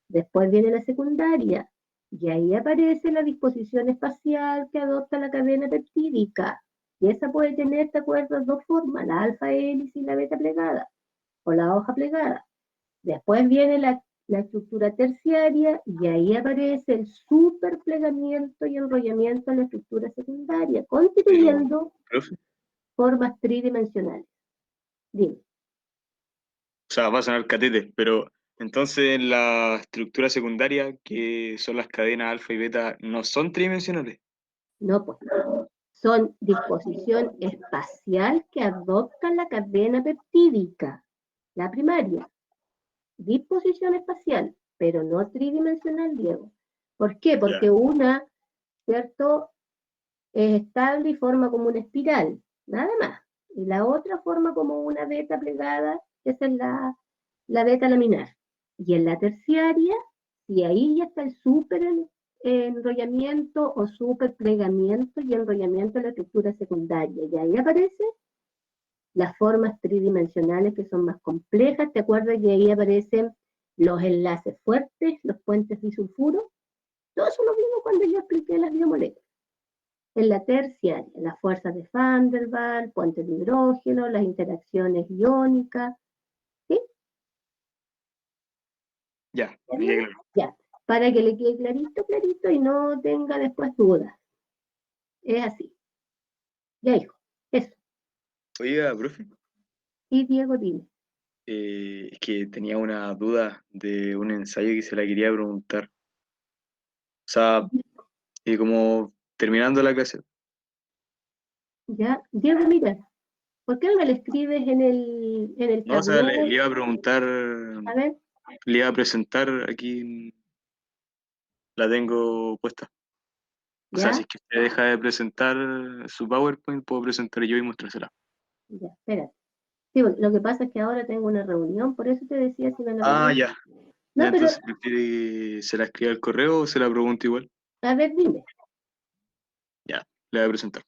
Después viene la secundaria, y ahí aparece la disposición espacial que adopta la cadena peptídica. Y esa puede tener, ¿te acuerdas?, dos formas, la alfa hélice y la beta plegada, o la hoja plegada. Después viene la estructura terciaria, y ahí aparece el superplegamiento y enrollamiento en la estructura secundaria, constituyendo Profe, formas tridimensionales. Dime. o sea, va a sonar catete, pero entonces la estructura secundaria, que son las cadenas alfa y beta, no son tridimensionales. No, pues. Son disposición espacial que adopta la cadena peptídica, la primaria. Disposición espacial, pero no tridimensional, Diego. ¿Por qué? Porque una, ¿cierto?, es estable y forma como una espiral, nada más. Y la otra forma como una veta plegada, esa es la veta laminar. Y en la terciaria, si ahí ya está el súper enrollamiento o súper plegamiento y enrollamiento de la estructura secundaria, y ahí aparecen las formas tridimensionales que son más complejas. ¿Te acuerdas que ahí aparecen los enlaces fuertes, los puentes disulfuros? Todo eso lo vimos cuando yo expliqué las biomoléculas. En la terciaria, las fuerzas de Van der Waals, puentes de hidrógeno, las interacciones iónicas, ¿sí? Ya, me queda claro. Ya, para que le quede clarito, clarito y no tenga después dudas. Es así. Ya, hijo, eso. Oiga, profe, Y Diego, dime. es que tenía una duda de un ensayo que se la quería preguntar. O sea, como terminando la clase. Ya, Diego, mira, ¿por qué no le escribes en el No, o sea, tablero? le iba a preguntar, A ver, le iba a presentar aquí, la tengo puesta. O sea, ya, si es que usted deja de presentar su PowerPoint, puedo presentar yo y mostrársela. ya, espérate. Sí, porque lo que pasa es que ahora tengo una reunión, por eso te decía si me la Ah, podías. ya. Ya, No, pero, entonces, ¿prefiere que se la escriba al correo o se la pregunto igual? a ver, dime. Ya, le voy a presentar.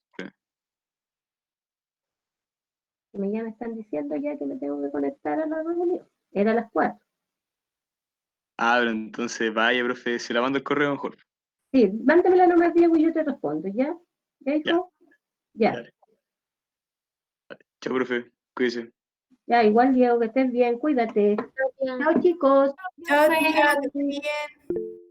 Ya me están diciendo ya que me tengo que conectar a la reunión. Era a las 4. Ah, pero entonces, vaya, profe, se la mando el correo mejor. Sí, mándamela nomás, Diego, y yo te respondo, ¿ya? ¿Ya, Ya, hijo? Ya, dale. Chao, profe, cuídese. ya, igual, Diego, que estés bien, cuídate. Chao, chicos. Chao, tía, que estés bien.